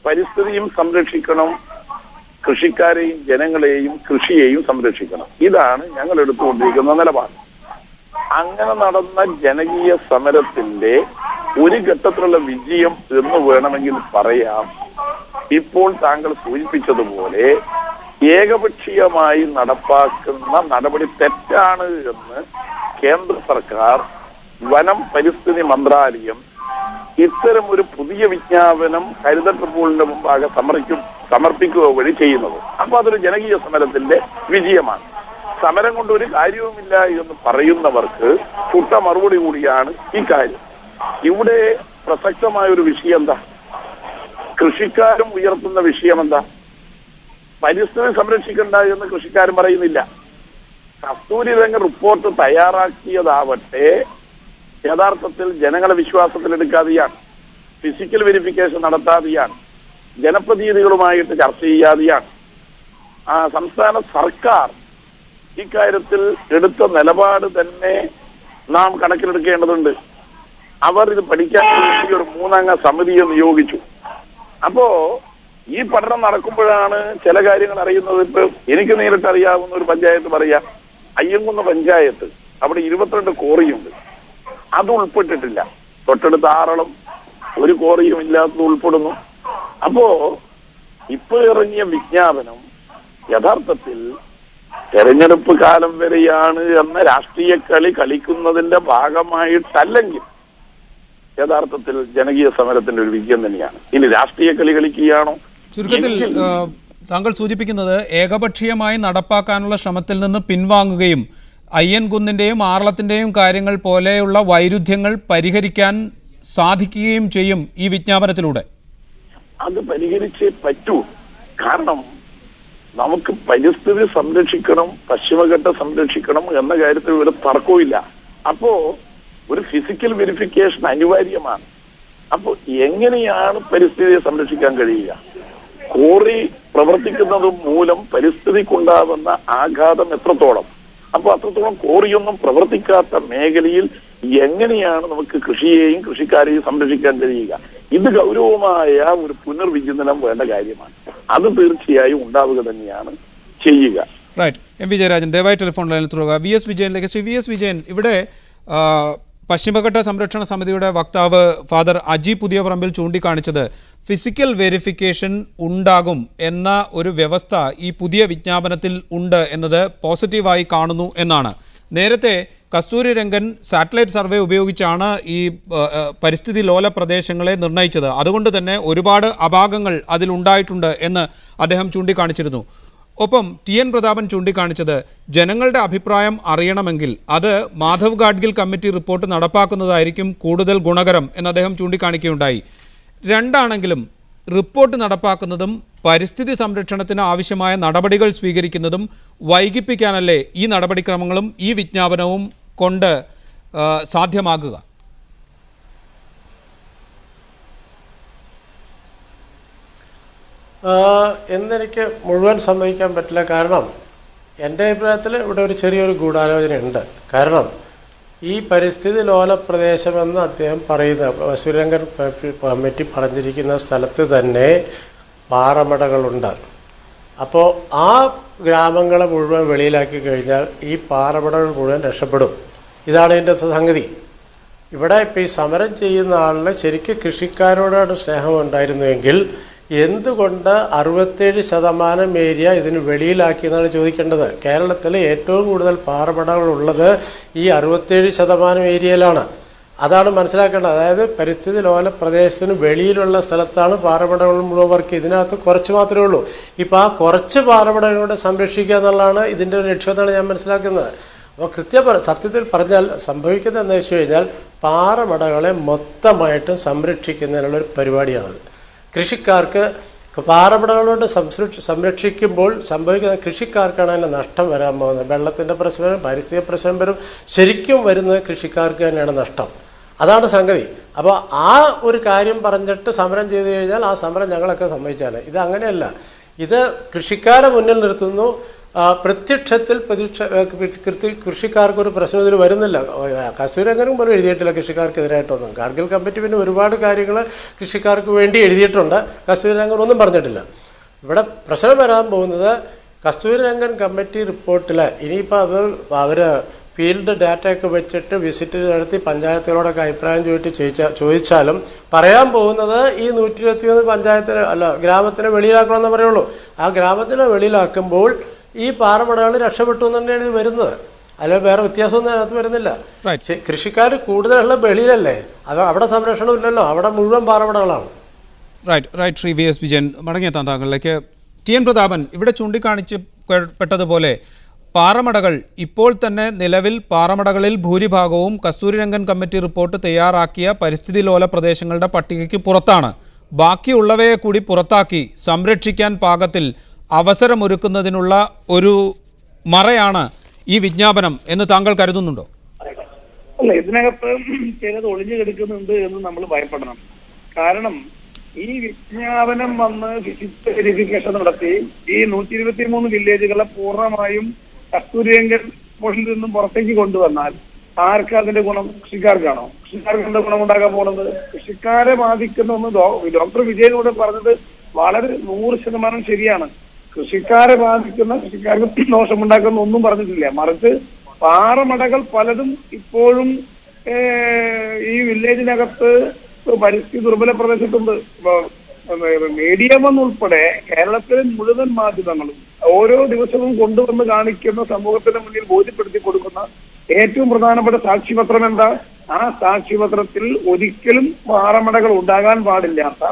പരിസ്ഥിതിയും സംരക്ഷിക്കണം, കൃഷിക്കാരെയും ജനങ്ങളെയും കൃഷിയെയും സംരക്ഷിക്കണം. ഇതാണ് ഞങ്ങൾ എടുത്തുകൊണ്ടിരിക്കുന്ന നിലപാട്. അങ്ങനെ നടന്ന ജനകീയ സമരത്തിന്റെ ഒരു ഘട്ടത്തിലുള്ള വിജയം എന്ന് വേണമെങ്കിൽ പറയാം. ഇപ്പോൾ താങ്കൾ സൂചിപ്പിച്ചതുപോലെ ഏകപക്ഷീയമായി നടപ്പാക്കുന്ന നടപടി തെറ്റാണ് എന്ന് കേന്ദ്ര സർക്കാർ, വനം പരിസ്ഥിതി മന്ത്രാലയം ഇത്തരം ഒരു പുതിയ വിജ്ഞാപനം ഹരിത ട്രിബ്യൂണലിന്റെ മുമ്പാകെ സമർപ്പിക്കുക വഴി ചെയ്യുന്നത്. അപ്പൊ അതൊരു ജനകീയ സമരത്തിന്റെ വിജയമാണ്. സമരം കൊണ്ട് ഒരു കാര്യവുമില്ല എന്ന് പറയുന്നവർക്ക് ചുട്ട മറുപടി കൂടിയാണ് ഈ കാര്യം. ഇവിടെ പ്രസക്തമായ ഒരു വിഷയം എന്താ? കൃഷിക്കാരും ഉയർത്തുന്ന വിഷയം എന്താ? പരിസ്ഥിതി സംരക്ഷിക്കണ്ട എന്ന് കൃഷിക്കാരും പറയുന്നില്ല. കസ്തൂരിരംഗൻ റിപ്പോർട്ട് തയ്യാറാക്കിയതാവട്ടെ യഥാർത്ഥത്തിൽ ജനങ്ങളെ വിശ്വാസത്തിലെടുക്കാതെയാണ്, ഫിസിക്കൽ വെരിഫിക്കേഷൻ നടത്താതെയാണ്, ജനപ്രതിനിധികളുമായിട്ട് ചർച്ച ചെയ്യാതെയാണ്. സംസ്ഥാന സർക്കാർ ഇക്കാര്യത്തിൽ എടുത്ത നിലപാട് തന്നെ നാം കണക്കിലെടുക്കേണ്ടതുണ്ട്. അവർ ഇത് പഠിക്കാൻ വേണ്ടി ഒരു 3-അംഗ സമിതിയെ നിയോഗിച്ചു. അപ്പോ ഈ പഠനം നടക്കുമ്പോഴാണ് ചില കാര്യങ്ങൾ അറിയുന്നത്. ഇപ്പൊ എനിക്ക് നേരിട്ട് അറിയാവുന്ന ഒരു പഞ്ചായത്ത് പറയാം, അയ്യങ്കുന്ന് പഞ്ചായത്ത്, അവിടെ 22 കോറിയുണ്ട്, അത് ഉൾപ്പെട്ടിട്ടില്ല. തൊട്ടടുത്ത ആറളം ഒരു കോറിയും ഇല്ലാത്തത് ഉൾപ്പെടുന്നു. അപ്പോ ഇപ്പൊ ഇറങ്ങിയ വിജ്ഞാപനം യഥാർത്ഥത്തിൽ തെരഞ്ഞെടുപ്പ് കാലം വരെയാണ് എന്ന രാഷ്ട്രീയ കളി കളിക്കുന്നതിന്റെ ഭാഗമായിട്ടല്ലെങ്കിൽ യഥാർത്ഥത്തിൽ ജനകീയ സമരത്തിന്റെ ഒരു വിജയം തന്നെയാണ്. ഇനി രാഷ്ട്രീയ കളി കളിക്കുകയാണോ? ചുരുക്കത്തിൽ താങ്കൾ സൂചിപ്പിക്കുന്നത് ഏകപക്ഷീയമായി നടപ്പാക്കാനുള്ള ശ്രമത്തിൽ നിന്ന് പിൻവാങ്ങുകയും അയ്യൻകുന്നിന്റെയും ആറളത്തിന്റെയും കാര്യങ്ങൾ പോലെയുള്ള വൈരുദ്ധ്യങ്ങൾ പരിഹരിക്കാൻ സാധിക്കുകയും ചെയ്യും ഈ വിജ്ഞാപനത്തിലൂടെ. അത് പരിഹരിച്ചേ പറ്റൂ. കാരണം നമുക്ക് പരിസ്ഥിതി സംരക്ഷിക്കണം, പശ്ചിമഘട്ട സംരക്ഷിക്കണം എന്ന കാര്യത്തിൽ ഒരു തർക്കവുമില്ല. അപ്പോ ഒരു ഫിസിക്കൽ വെരിഫിക്കേഷൻ അനിവാര്യമാണ്. അപ്പോ എങ്ങനെയാണ് പരിസ്ഥിതിയെ സംരക്ഷിക്കാൻ കഴിയുക? കോറി പ്രവർത്തിക്കുന്നത് മൂലം പരിസ്ഥിതിക്കുണ്ടാകുന്ന ആഘാതം എത്രത്തോളം? അപ്പൊ അത്രത്തോളം കോറിയൊന്നും പ്രവർത്തിക്കാത്ത മേഖലയിൽ എങ്ങനെയാണ് നമുക്ക് കൃഷിയെയും കൃഷിക്കാരെയും സംരക്ഷിക്കാൻ കഴിയുക? ഇത് ഗൗരവമായ ഒരു പുനർവിചിന്തനം വേണ്ട കാര്യമാണ്. അത് തീർച്ചയായും ഉണ്ടാവുക തന്നെയാണ് ചെയ്യുക. റൈറ്റ്. എം വി ജയരാജൻ ദയവായി ടെലിഫോൺ ലൈനിൽ തുടരുക. വി എസ് വിജയനിലേക്ക്. ശ്രീ വി എസ് വിജയൻ, ഇവിടെ പശ്ചിമഘട്ട സംരക്ഷണ സമിതിയുടെ വക്താവ് ഫാദർ അജി പുതിയപറമ്പിൽ ചൂണ്ടിക്കാണിച്ചത് ഫിസിക്കൽ വെരിഫിക്കേഷൻ ഉണ്ടാകും എന്ന ഒരു വ്യവസ്ഥ ഈ പുതിയ വിജ്ഞാപനത്തിൽ ഉണ്ട് എന്നത് പോസിറ്റീവായി കാണുന്നു എന്നാണ്. നേരത്തെ കസ്തൂരിരംഗൻ സാറ്റലൈറ്റ് സർവേ ഉപയോഗിച്ചാണ് ഈ പരിസ്ഥിതി ലോല പ്രദേശങ്ങളെ നിർണ്ണയിച്ചത്. അതുകൊണ്ട് തന്നെ ഒരുപാട് അപാകങ്ങൾ അതിലുണ്ടായിട്ടുണ്ട് എന്ന് അദ്ദേഹം ചൂണ്ടിക്കാണിച്ചിരുന്നു. ഒപ്പം ടി എൻ പ്രതാപൻ ചൂണ്ടിക്കാണിച്ചത് ജനങ്ങളുടെ അഭിപ്രായം അറിയണമെങ്കിൽ അത് മാധവ് ഗാഡ്ഗിൽ കമ്മിറ്റി റിപ്പോർട്ട് നടപ്പാക്കുന്നതായിരിക്കും കൂടുതൽ ഗുണകരം എന്ന് അദ്ദേഹം ചൂണ്ടിക്കാണിക്കുകയുണ്ടായി. രണ്ടാണെങ്കിലും റിപ്പോർട്ട് നടപ്പാക്കുന്നതും പരിസ്ഥിതി സംരക്ഷണത്തിന് ആവശ്യമായ നടപടികൾ സ്വീകരിക്കുന്നതും വൈകിപ്പിക്കാനല്ലേ ഈ നടപടിക്രമങ്ങളും ഈ വിജ്ഞാപനവും കൊണ്ട് സാധ്യമാകുക? എന്നെനിക്ക് മുഴുവൻ സമ്മതിക്കാൻ പറ്റില്ല. കാരണം എൻ്റെ അഭിപ്രായത്തിൽ ഇവിടെ ഒരു ചെറിയൊരു ഗൂഢാലോചനയുണ്ട്. കാരണം ഈ പരിസ്ഥിതി ലോല പ്രദേശമെന്ന് അദ്ദേഹം പറയുന്ന കസ്തൂരിരംഗൻ കമ്മിറ്റി പറഞ്ഞിരിക്കുന്ന സ്ഥലത്ത് തന്നെ പാറമടകളുണ്ട്. അപ്പോൾ ആ ഗ്രാമങ്ങളെ മുഴുവൻ വെളിയിലാക്കി കഴിഞ്ഞാൽ ഈ പാറമടകൾ മുഴുവൻ രക്ഷപ്പെടും. ഇതാണ് ഇതിൻ്റെ സംഗതി. ഇവിടെ ഇപ്പോൾ ഈ സമരം ചെയ്യുന്ന ആളിന് ശരിക്കും കൃഷിക്കാരോടാണ് സ്നേഹം ഉണ്ടായിരുന്നുവെങ്കിൽ എന്തുകൊണ്ട് 67% ഏരിയ ഇതിന് വെളിയിലാക്കി എന്നാണ് ചോദിക്കേണ്ടത്. കേരളത്തിൽ ഏറ്റവും കൂടുതൽ പാറമടകളുള്ളത് ഈ 67% ഏരിയയിലാണ്. അതാണ് മനസ്സിലാക്കേണ്ടത്. അതായത് പരിസ്ഥിതി ലോല പ്രദേശത്തിന് വെളിയിലുള്ള സ്ഥലത്താണ് പാറമടകൾ മുഴുവൻ വർക്ക്. ഇതിനകത്ത് കുറച്ച് മാത്രമേ ഉള്ളൂ. ഇപ്പോൾ ആ കുറച്ച് പാറമടകളോടെ സംരക്ഷിക്കുക എന്നുള്ളതാണ് ഇതിൻ്റെ ഒരു ലക്ഷ്യമെന്നാണ് ഞാൻ മനസ്സിലാക്കുന്നത്. അപ്പോൾ സത്യത്തിൽ പറഞ്ഞാൽ സംഭവിക്കുന്നത് എന്താ വെച്ച് കഴിഞ്ഞാൽ പാറമടകളെ മൊത്തമായിട്ടും സംരക്ഷിക്കുന്നതിനുള്ളൊരു പരിപാടിയാണത്. കൃഷിക്കാർക്ക് പാറമടകളോട് സംരക്ഷിക്കുമ്പോൾ സംഭവിക്കുന്ന കൃഷിക്കാർക്കാണ് അതിൻ്റെ നഷ്ടം വരാൻ പോകുന്നത്. വെള്ളത്തിൻ്റെ പ്രശ്നം വരും, പരിസ്ഥിതി പ്രശ്നം വരും. ശരിക്കും വരുന്നത് കൃഷിക്കാർക്ക് തന്നെയാണ് നഷ്ടം. അതാണ് സംഗതി. അപ്പോൾ ആ ഒരു കാര്യം പറഞ്ഞിട്ട് സമരം ചെയ്തു കഴിഞ്ഞാൽ ആ സമരം ഞങ്ങളൊക്കെ സമ്മതിച്ചാണ്. ഇത് അങ്ങനെയല്ല. ഇത് കൃഷിക്കാരെ മുന്നിൽ നിർത്തുന്നു. പ്രത്യക്ഷത്തിൽ കൃഷിക്കാർക്കൊരു പ്രശ്നം ഇതിൽ വരുന്നില്ല. കസ്തൂരിരംഗനും പോലും എഴുതിയിട്ടില്ല കൃഷിക്കാർക്കെതിരായിട്ടൊന്നും. ഗാഡ്ഗിൽ കമ്മിറ്റി പിന്നെ ഒരുപാട് കാര്യങ്ങൾ കൃഷിക്കാർക്ക് വേണ്ടി എഴുതിയിട്ടുണ്ട്. കസ്തൂരിരംഗൻ ഒന്നും പറഞ്ഞിട്ടില്ല. ഇവിടെ പ്രശ്നം വരാൻ പോകുന്നത് കസ്തൂരിരംഗൻ കമ്മിറ്റി റിപ്പോർട്ടിൽ ഇനിയിപ്പോൾ അവർ ഫീൽഡ് ഡാറ്റയൊക്കെ വെച്ചിട്ട് വിസിറ്റ് നടത്തി പഞ്ചായത്തുകളോടൊക്കെ അഭിപ്രായം ചോദിച്ചാലും പറയാൻ പോകുന്നത് ഈ 121 പഞ്ചായത്തിന് ഗ്രാമത്തിനെ വെളിയിലാക്കണമെന്ന് പറയുള്ളൂ. ആ ഗ്രാമത്തിനെ വെളിയിലാക്കുമ്പോൾ ഈ പാറമടകൾ രക്ഷപ്പെട്ടു എന്ന് തന്നെയാണ് ഇത് വരുന്നത്. അല്ല വേറെ വ്യത്യാസമൊന്നും അതിനകത്ത് വരുന്നില്ല. കൃഷിക്കാർ കൂടുതലുള്ള വെളിയിലല്ലേ, അവിടെ സംരക്ഷണം ഇല്ലല്ലോ, അവിടെ മുഴുവൻ പാറമടകളാണ്. Right. Shri V S Vijayan, മടങ്ങിയെത്താൻ താങ്കളിലേക്ക്. ടി എൻ പ്രതാപൻ, ഇവിടെ ചൂണ്ടിക്കാണിച്ചപ്പെട്ടതുപോലെ പാറമടകൾ ഇപ്പോൾ തന്നെ നിലവിൽ പാറമടകളിൽ ഭൂരിഭാഗവും കസ്തൂരിരംഗൻ കമ്മിറ്റി റിപ്പോർട്ട് തയ്യാറാക്കിയ പരിസ്ഥിതി ലോല പ്രദേശങ്ങളുടെ പട്ടികയ്ക്ക് പുറത്താണ്. ബാക്കിയുള്ളവയെ കൂടി പുറത്താക്കി സംരക്ഷിക്കാൻ പാകത്തിൽ അവസരമൊരുക്കുന്നതിനുള്ള ഒരു മറയാണ് ഈ വിജ്ഞാപനം എന്ന് താങ്കൾ കരുതുന്നുണ്ടോ? അല്ല, ഇതിനകത്ത് ചിലത് ഒളിഞ്ഞു കിടക്കുന്നുണ്ട് എന്ന് നമ്മൾ ഭയപ്പെടണം. കാരണം ഈ വിജ്ഞാപനം വന്ന് ഫിസിക്കൽ വെരിഫിക്കേഷൻ നടത്തി ഈ 123 വില്ലേജുകളെ പൂർണ്ണമായും കസ്തൂരിരംഗൻ പോർഷനിൽ നിന്നും പുറത്തേക്ക് കൊണ്ടുവന്നാൽ ആർക്കാ അതിന്റെ ഗുണം? കൃഷിക്കാർക്കാണോ? കൃഷിക്കാർക്ക് എന്താ ഗുണം ഉണ്ടാകാൻ പോകുന്നത്? കൃഷിക്കാരെ ബാധിക്കുന്ന ഒന്ന് ഡോക്ടർ വിജയനോട് പറഞ്ഞത് വളരെ 100% ശരിയാണ്. കൃഷിക്കാരെ ബാധിക്കുന്ന, കൃഷിക്കാർക്ക് ദോഷമുണ്ടാക്കുന്ന ഒന്നും പറഞ്ഞിട്ടില്ല. മറിച്ച് പാറമടകൾ പലതും ഇപ്പോഴും ഈ വില്ലേജിനകത്ത് പരിസ്ഥിതി ദുർബല പ്രദേശത്തുണ്ട്. മീഡിയ വൺ ഉൾപ്പെടെ കേരളത്തിലെ മുഴുവൻ മാധ്യമങ്ങളും ഓരോ ദിവസവും കൊണ്ടുവന്ന് കാണിക്കുന്ന, സമൂഹത്തിന് മുന്നിൽ ബോധ്യപ്പെടുത്തി കൊടുക്കുന്ന ഏറ്റവും പ്രധാനപ്പെട്ട സാക്ഷ്യപത്രം എന്താ? ആ സാക്ഷ്യപത്രത്തിൽ ഒരിക്കലും പാറമടകൾ ഉണ്ടാകാൻ പാടില്ലാത്ത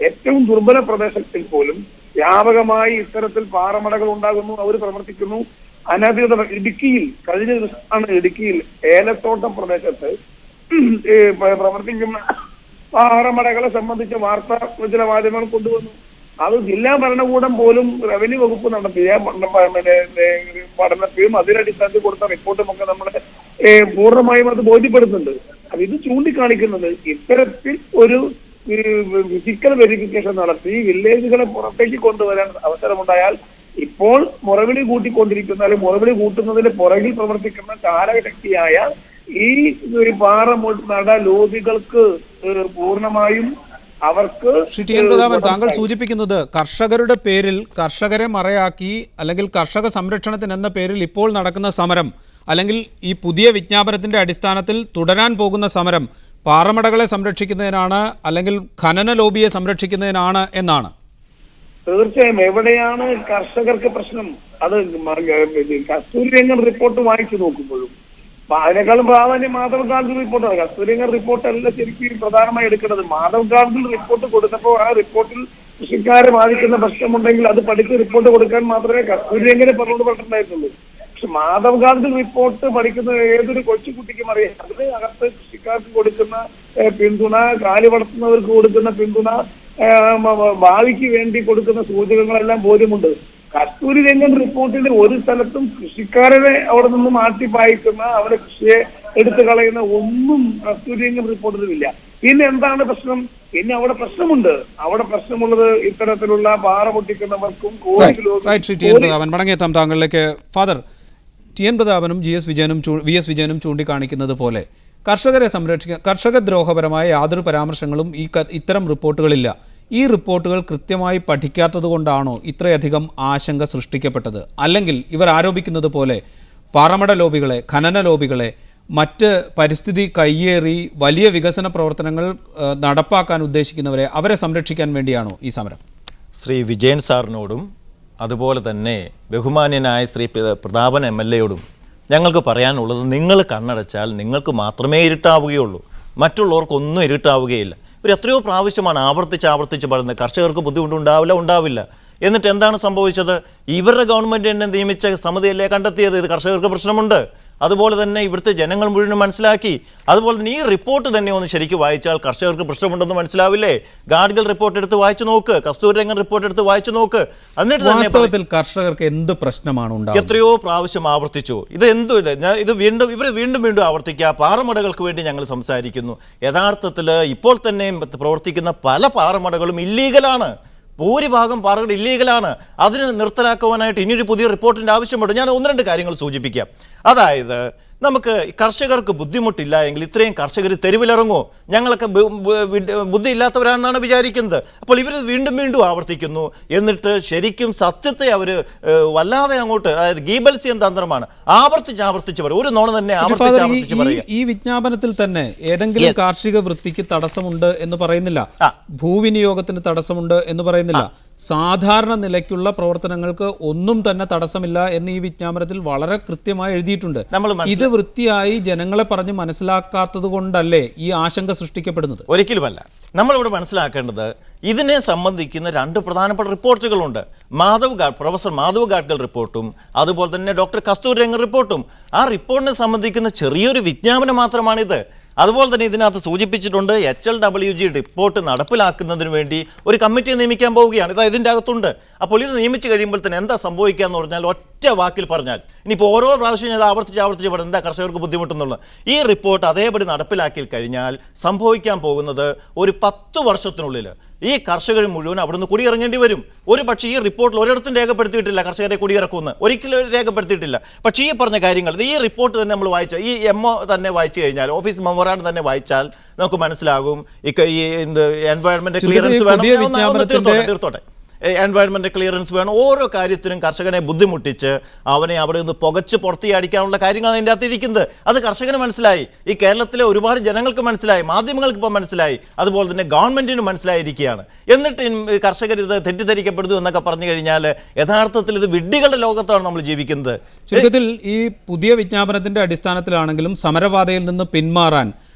ഏറ്റവും ദുർബല പ്രദേശത്തിൽ പോലും വ്യാപകമായി ഇത്തരത്തിൽ പാറമടകൾ ഉണ്ടാകുന്നു, അവർ പ്രവർത്തിക്കുന്നു. അനധികൃത ഇടുക്കിയിൽ കഴിഞ്ഞ ദിവസമാണ് ഇടുക്കിയിൽ ഏലത്തോട്ടം പ്രദേശത്ത് പ്രവർത്തിക്കുന്ന പാറമടകളെ സംബന്ധിച്ച വാർത്താ പ്രചരണ മാധ്യമങ്ങൾ കൊണ്ടുവന്നു. അത് ജില്ലാ ഭരണകൂടം പോലും റവന്യൂ വകുപ്പ് നടത്തിയ പഠനത്തെയും അതിനടിസ്ഥാനത്തിൽ കൊടുത്ത റിപ്പോർട്ടും ഒക്കെ നമ്മളെ പൂർണ്ണമായും അത് ബോധ്യപ്പെടുത്തുന്നുണ്ട്. അപ്പൊ ഇത് ചൂണ്ടിക്കാണിക്കുന്നത് ഇത്തരത്തിൽ ഒരു ഫിസിക്കൽ വെരിഫിക്കേഷൻ നടത്തി വില്ലേജുകളെ പുറത്തേക്ക് കൊണ്ടുവരാൻ അവസരമുണ്ടായാൽ ഇപ്പോൾ മുറവിളി കൂട്ടിക്കൊണ്ടിരിക്കുന്ന, അല്ലെങ്കിൽ മുറവിളി കൂട്ടുന്നതിന് പുറകിൽ പ്രവർത്തിക്കുന്ന ചാലകശക്തിയായ ഈ പാറമട ലോബികൾക്ക് പൂർണ്ണമായും അവർക്ക് ശ്രീ ടി എൻ പ്രതാപൻ, താങ്കൾ സൂചിപ്പിക്കുന്നത് കർഷകരുടെ പേരിൽ കർഷകരെ മറയാക്കി അല്ലെങ്കിൽ കർഷക സംരക്ഷണത്തിന് എന്ന പേരിൽ ഇപ്പോൾ നടക്കുന്ന സമരം, അല്ലെങ്കിൽ ഈ പുതിയ വിജ്ഞാപനത്തിന്റെ അടിസ്ഥാനത്തിൽ തുടരാൻ പോകുന്ന സമരം പാറമടകളെ സംരക്ഷിക്കുന്നതിനാണ് അല്ലെങ്കിൽ ഖനന ലോബിയെ സംരക്ഷിക്കുന്നതിനാണ് എന്നാണ്. തീർച്ചയായും എവിടെയാണ് കർഷകർക്ക് പ്രശ്നം? അത് കസ്തൂരിരംഗൻ റിപ്പോർട്ട് വായിച്ചു നോക്കുമ്പോഴും അതിനേക്കാളും പ്രാധാന്യം മാധവ് ഗാഡ്ഗിൽ റിപ്പോർട്ടാണ്. കസ്തൂരിരംഗൻ റിപ്പോർട്ട് അല്ല ശരിക്കും പ്രധാനമായി എടുക്കുന്നത്. മാധവ് ഗാഡ്ഗിൽ റിപ്പോർട്ട് കൊടുത്തപ്പോൾ ആ റിപ്പോർട്ടിൽ കൃഷിക്കാരെ ബാധിക്കുന്ന പ്രശ്നമുണ്ടെങ്കിൽ അത് പഠിച്ച് റിപ്പോർട്ട് കൊടുക്കാൻ മാത്രമേ കസ്തൂരിരംഗനെ പറഞ്ഞുകൊണ്ട് പറഞ്ഞിട്ടുണ്ടായിട്ടുള്ളൂ. പക്ഷെ മാധവ് ഗാഡ്ഗിൽ റിപ്പോർട്ട് പഠിക്കുന്ന ഏതൊരു കൊച്ചുകുട്ടിക്കും അറിയാം. അതിന് അകത്ത് കൃഷിക്കാർക്ക് കൊടുക്കുന്ന പിന്തുണ, കാലി വളർത്തുന്നവർക്ക് കൊടുക്കുന്ന പിന്തുണ, ഭാവിക്ക് വേണ്ടി കൊടുക്കുന്ന സൂചകങ്ങളെല്ലാം ബോധ്യമുണ്ട്. കസ്തൂരിരംഗൻ റിപ്പോർട്ടിൽ ഒരു സ്ഥലത്തും കൃഷിക്കാരെ അവിടെ നിന്ന് മാറ്റിപ്പായിക്കുന്ന, അവരെ കൃഷിയെ എടുത്തു കളയുന്ന ഒന്നും കസ്തൂരിരംഗൻ റിപ്പോർട്ടിലില്ല. പിന്നെ എന്താണ് പ്രശ്നം? പിന്നെ അവിടെ പ്രശ്നമുണ്ട്. അവിടെ പ്രശ്നമുള്ളത് ഇത്തരത്തിലുള്ള പാറ പൊട്ടിക്കുന്നവർക്കും മടങ്ങിയെത്താം താങ്കളിലേക്ക്. ഫാദർ, ടി എൻ പ്രതാപനും വി എസ് വിജയനും ചൂണ്ടിക്കാണിക്കുന്നത് പോലെ കർഷകരെ സംരക്ഷിക്കാൻ കർഷകദ്രോഹപരമായ യാതൊരു പരാമർശങ്ങളും ഇത്തരം റിപ്പോർട്ടുകളില്ല. ഈ റിപ്പോർട്ടുകൾ കൃത്യമായി പഠിക്കാത്തത് കൊണ്ടാണോ ഇത്രയധികം ആശങ്ക സൃഷ്ടിക്കപ്പെട്ടത്? അല്ലെങ്കിൽ ഇവർ ആരോപിക്കുന്നത് പോലെ പാറമട ലോബികളെ, ഖനന ലോബികളെ, മറ്റ് പരിസ്ഥിതി കയ്യേറി വലിയ വികസന പ്രവർത്തനങ്ങൾ നടപ്പാക്കാൻ ഉദ്ദേശിക്കുന്നവരെ, അവരെ സംരക്ഷിക്കാൻ വേണ്ടിയാണോ ഈ സമരം? ശ്രീ വിജയൻ സാറിനോടും അതുപോലെ തന്നെ ബഹുമാന്യനായ ശ്രീ പ്രതാപൻ MLA യോടും ഞങ്ങൾക്ക് പറയാനുള്ളത്, നിങ്ങൾ കണ്ണടച്ചാൽ നിങ്ങൾക്ക് മാത്രമേ ഇരുട്ടാവുകയുള്ളൂ, മറ്റുള്ളവർക്കൊന്നും ഇരുട്ടാവുകയില്ല. ഇവർ എത്രയോ പ്രാവശ്യമാണ് ആവർത്തിച്ച് പറയുന്നത് കർഷകർക്ക് ബുദ്ധിമുട്ടുണ്ടാവില്ല. എന്നിട്ട് എന്താണ് സംഭവിച്ചത്? ഇവരുടെ ഗവൺമെൻറ് തന്നെ നിയമിച്ച സമിതിയല്ലേ കണ്ടെത്തിയത് ഇത് കർഷകർക്ക് പ്രശ്നമുണ്ട്. അതുപോലെ തന്നെ ഇവിടുത്തെ ജനങ്ങൾ മുഴുവൻ മനസ്സിലാക്കി. അതുപോലെ തന്നെ ഈ റിപ്പോർട്ട് തന്നെ ഒന്ന് ശരിക്കും വായിച്ചാൽ കർഷകർക്ക് പ്രശ്നമുണ്ടെന്ന് മനസ്സിലാവില്ലേ? ഗാഡ്ഗിൽ റിപ്പോർട്ട് എടുത്ത് വായിച്ചു നോക്ക്, കസ്തൂരിരംഗൻ റിപ്പോർട്ട് എടുത്ത് വായിച്ചു നോക്ക്. എന്നിട്ട് വാസ്തവത്തിൽ കർഷകർക്ക് എന്ത് പ്രശ്നമാണ് ഉണ്ടാകുന്നത്? എത്രയോ പ്രാവശ്യം ആവർത്തിച്ചു. ഇത് വീണ്ടും ആവർത്തിക്കുക. പാറമടകൾക്ക് വേണ്ടി ഞങ്ങൾ സംസാരിക്കുന്നു. യഥാർത്ഥത്തിൽ ഇപ്പോൾ തന്നെ പ്രവർത്തിക്കുന്ന പല പാറമടകളും ഇല്ലീഗലാണ്. ഭൂരിഭാഗം പാറകൾ ഇല്ലീഗലാണ്. അതിന് നിർത്തലാക്കുവാനായിട്ട് ഇനിയൊരു പുതിയ റിപ്പോർട്ടിൻ്റെ ആവശ്യമുണ്ട്. ഞാൻ 1-2 കാര്യങ്ങൾ സൂചിപ്പിക്കാം. അതായത് നമുക്ക് കർഷകർക്ക് ബുദ്ധിമുട്ടില്ല എങ്കിൽ ഇത്രയും കർഷകർ തെരുവിലിറങ്ങുമോ? ഞങ്ങളൊക്കെ ബുദ്ധിയില്ലാത്തവരാണെന്നാണ് വിചാരിക്കുന്നത്. അപ്പോൾ ഇവർ വീണ്ടും ആവർത്തിക്കുന്നു. എന്നിട്ട് ശരിക്കും സത്യത്തെ അവർ വല്ലാതെ അങ്ങോട്ട്, അതായത് ഗീബൽസിയൻ തന്ത്രമാണ്. ആവർത്തിച്ച് പറയും. ഒരു നോണ തന്നെ ആവർത്തിച്ച് പറയുക. ഈ വിജ്ഞാപനത്തിൽ തന്നെ ഏതെങ്കിലും കാർഷിക വൃത്തിക്ക് തടസ്സമുണ്ട് എന്ന് പറയുന്നില്ല, ഭൂവിനിയോഗത്തിന് തടസ്സമുണ്ട് എന്ന് പറയുന്നില്ല, സാധാരണ നിലയ്ക്കുള്ള പ്രവർത്തനങ്ങൾക്ക് ഒന്നും തന്നെ തടസ്സമില്ല എന്ന് ഈ വിജ്ഞാപനത്തിൽ വളരെ കൃത്യമായി എഴുതിയിട്ടുണ്ട്. ഇത് വൃത്തിയായി ജനങ്ങളെ പറഞ്ഞ് മനസ്സിലാക്കാത്തത് കൊണ്ടല്ലേ ഈ ആശങ്ക സൃഷ്ടിക്കപ്പെടുന്നത്? ഒരിക്കലുമല്ല. നമ്മളിവിടെ മനസ്സിലാക്കേണ്ടത് ഇതിനെ സംബന്ധിക്കുന്ന രണ്ട് പ്രധാനപ്പെട്ട റിപ്പോർട്ടുകളുണ്ട്. പ്രൊഫസർ മാധവ് ഗാഡ്ഗിൽ റിപ്പോർട്ടും അതുപോലെ തന്നെ ഡോക്ടർ കസ്തൂരിരംഗൻ റിപ്പോർട്ടും. ആ റിപ്പോർട്ടിനെ സംബന്ധിക്കുന്ന ചെറിയൊരു വിജ്ഞാപനം മാത്രമാണിത്. അതുപോലെ തന്നെ ഇതിനകത്ത് സൂചിപ്പിച്ചിട്ടുണ്ട് HLWG റിപ്പോർട്ട് നടപ്പിലാക്കുന്നതിന് വേണ്ടി ഒരു കമ്മിറ്റിയെ നിയമിക്കാൻ പോവുകയാണ്. ഇതാ ഇതിൻ്റെ അകത്തുണ്ട്. അപ്പോൾ ഇത് നിയമിച്ച് കഴിയുമ്പോൾ തന്നെ എന്താ സംഭവിക്കുക എന്ന് പറഞ്ഞാൽ, ഒറ്റ വാക്കിൽ പറഞ്ഞാൽ, ഇനിയിപ്പോൾ ഓരോ പ്രാവശ്യം ഇത് ആവർത്തിച്ച് പറഞ്ഞാൽ എന്താ കർഷകർക്ക് ബുദ്ധിമുട്ടെന്നുള്ളത്, ഈ റിപ്പോർട്ട് അതേപടി നടപ്പിലാക്കി കഴിഞ്ഞാൽ സംഭവിക്കാൻ പോകുന്നത് ഒരു 10 വർഷത്തിനുള്ളിൽ ഈ കർഷകർ മുഴുവൻ അവിടുന്ന് കുടിയിറങ്ങേണ്ടി വരും. ഒരു പക്ഷേ ഈ റിപ്പോർട്ടിൽ ഒരിടത്തും രേഖപ്പെടുത്തിയിട്ടില്ല കർഷകരെ കുടിയിറക്കുമെന്ന്, ഒരിക്കലും രേഖപ്പെടുത്തിയിട്ടില്ല. പക്ഷേ ഈ പറഞ്ഞ കാര്യങ്ങൾ ഈ റിപ്പോർട്ട് തന്നെ നമ്മൾ വായിച്ചാൽ, ഈ MO തന്നെ വായിച്ചു കഴിഞ്ഞാൽ, ഓഫീസ് മെമ്മോറാണ്ടം തന്നെ വായിച്ചാൽ നമുക്ക് മനസ്സിലാകും ഈ എൻവയോൺമെന്റ് ക്ലിയറൻസ് വേണം. തീർത്തോട്ടെ, എൻവയോൺമെന്റ് ക്ലിയറൻസ് വേണം. ഓരോ കാര്യത്തിനും കർഷകനെ ബുദ്ധിമുട്ടിച്ച് അവനെ അവിടെ നിന്ന് പുകച്ച് പുറത്തിയടിക്കാനുള്ള കാര്യങ്ങളാണ് അതിൻ്റെ അകത്തിരിക്കുന്നത്. അത് കർഷകന് മനസ്സിലായി, ഈ കേരളത്തിലെ ഒരുപാട് ജനങ്ങൾക്ക് മനസ്സിലായി, മാധ്യമങ്ങൾക്ക് ഇപ്പോൾ മനസ്സിലായി, അതുപോലെ തന്നെ ഗവൺമെന്റിന് മനസ്സിലായിരിക്കുകയാണ്. എന്നിട്ട് കർഷകർ ഇത് തെറ്റിദ്ധരിക്കപ്പെടുന്നു എന്നൊക്കെ പറഞ്ഞു കഴിഞ്ഞാൽ യഥാർത്ഥത്തിൽ ഇത് വിഡ്ഢികളുടെ ലോകത്താണ് നമ്മൾ ജീവിക്കുന്നത്. ചുരുക്കത്തിൽ ഈ പുതിയ വിജ്ഞാപനത്തിന്റെ അടിസ്ഥാനത്തിലാണെങ്കിലും സമരപാതയിൽ നിന്ന് പിന്മാറാൻ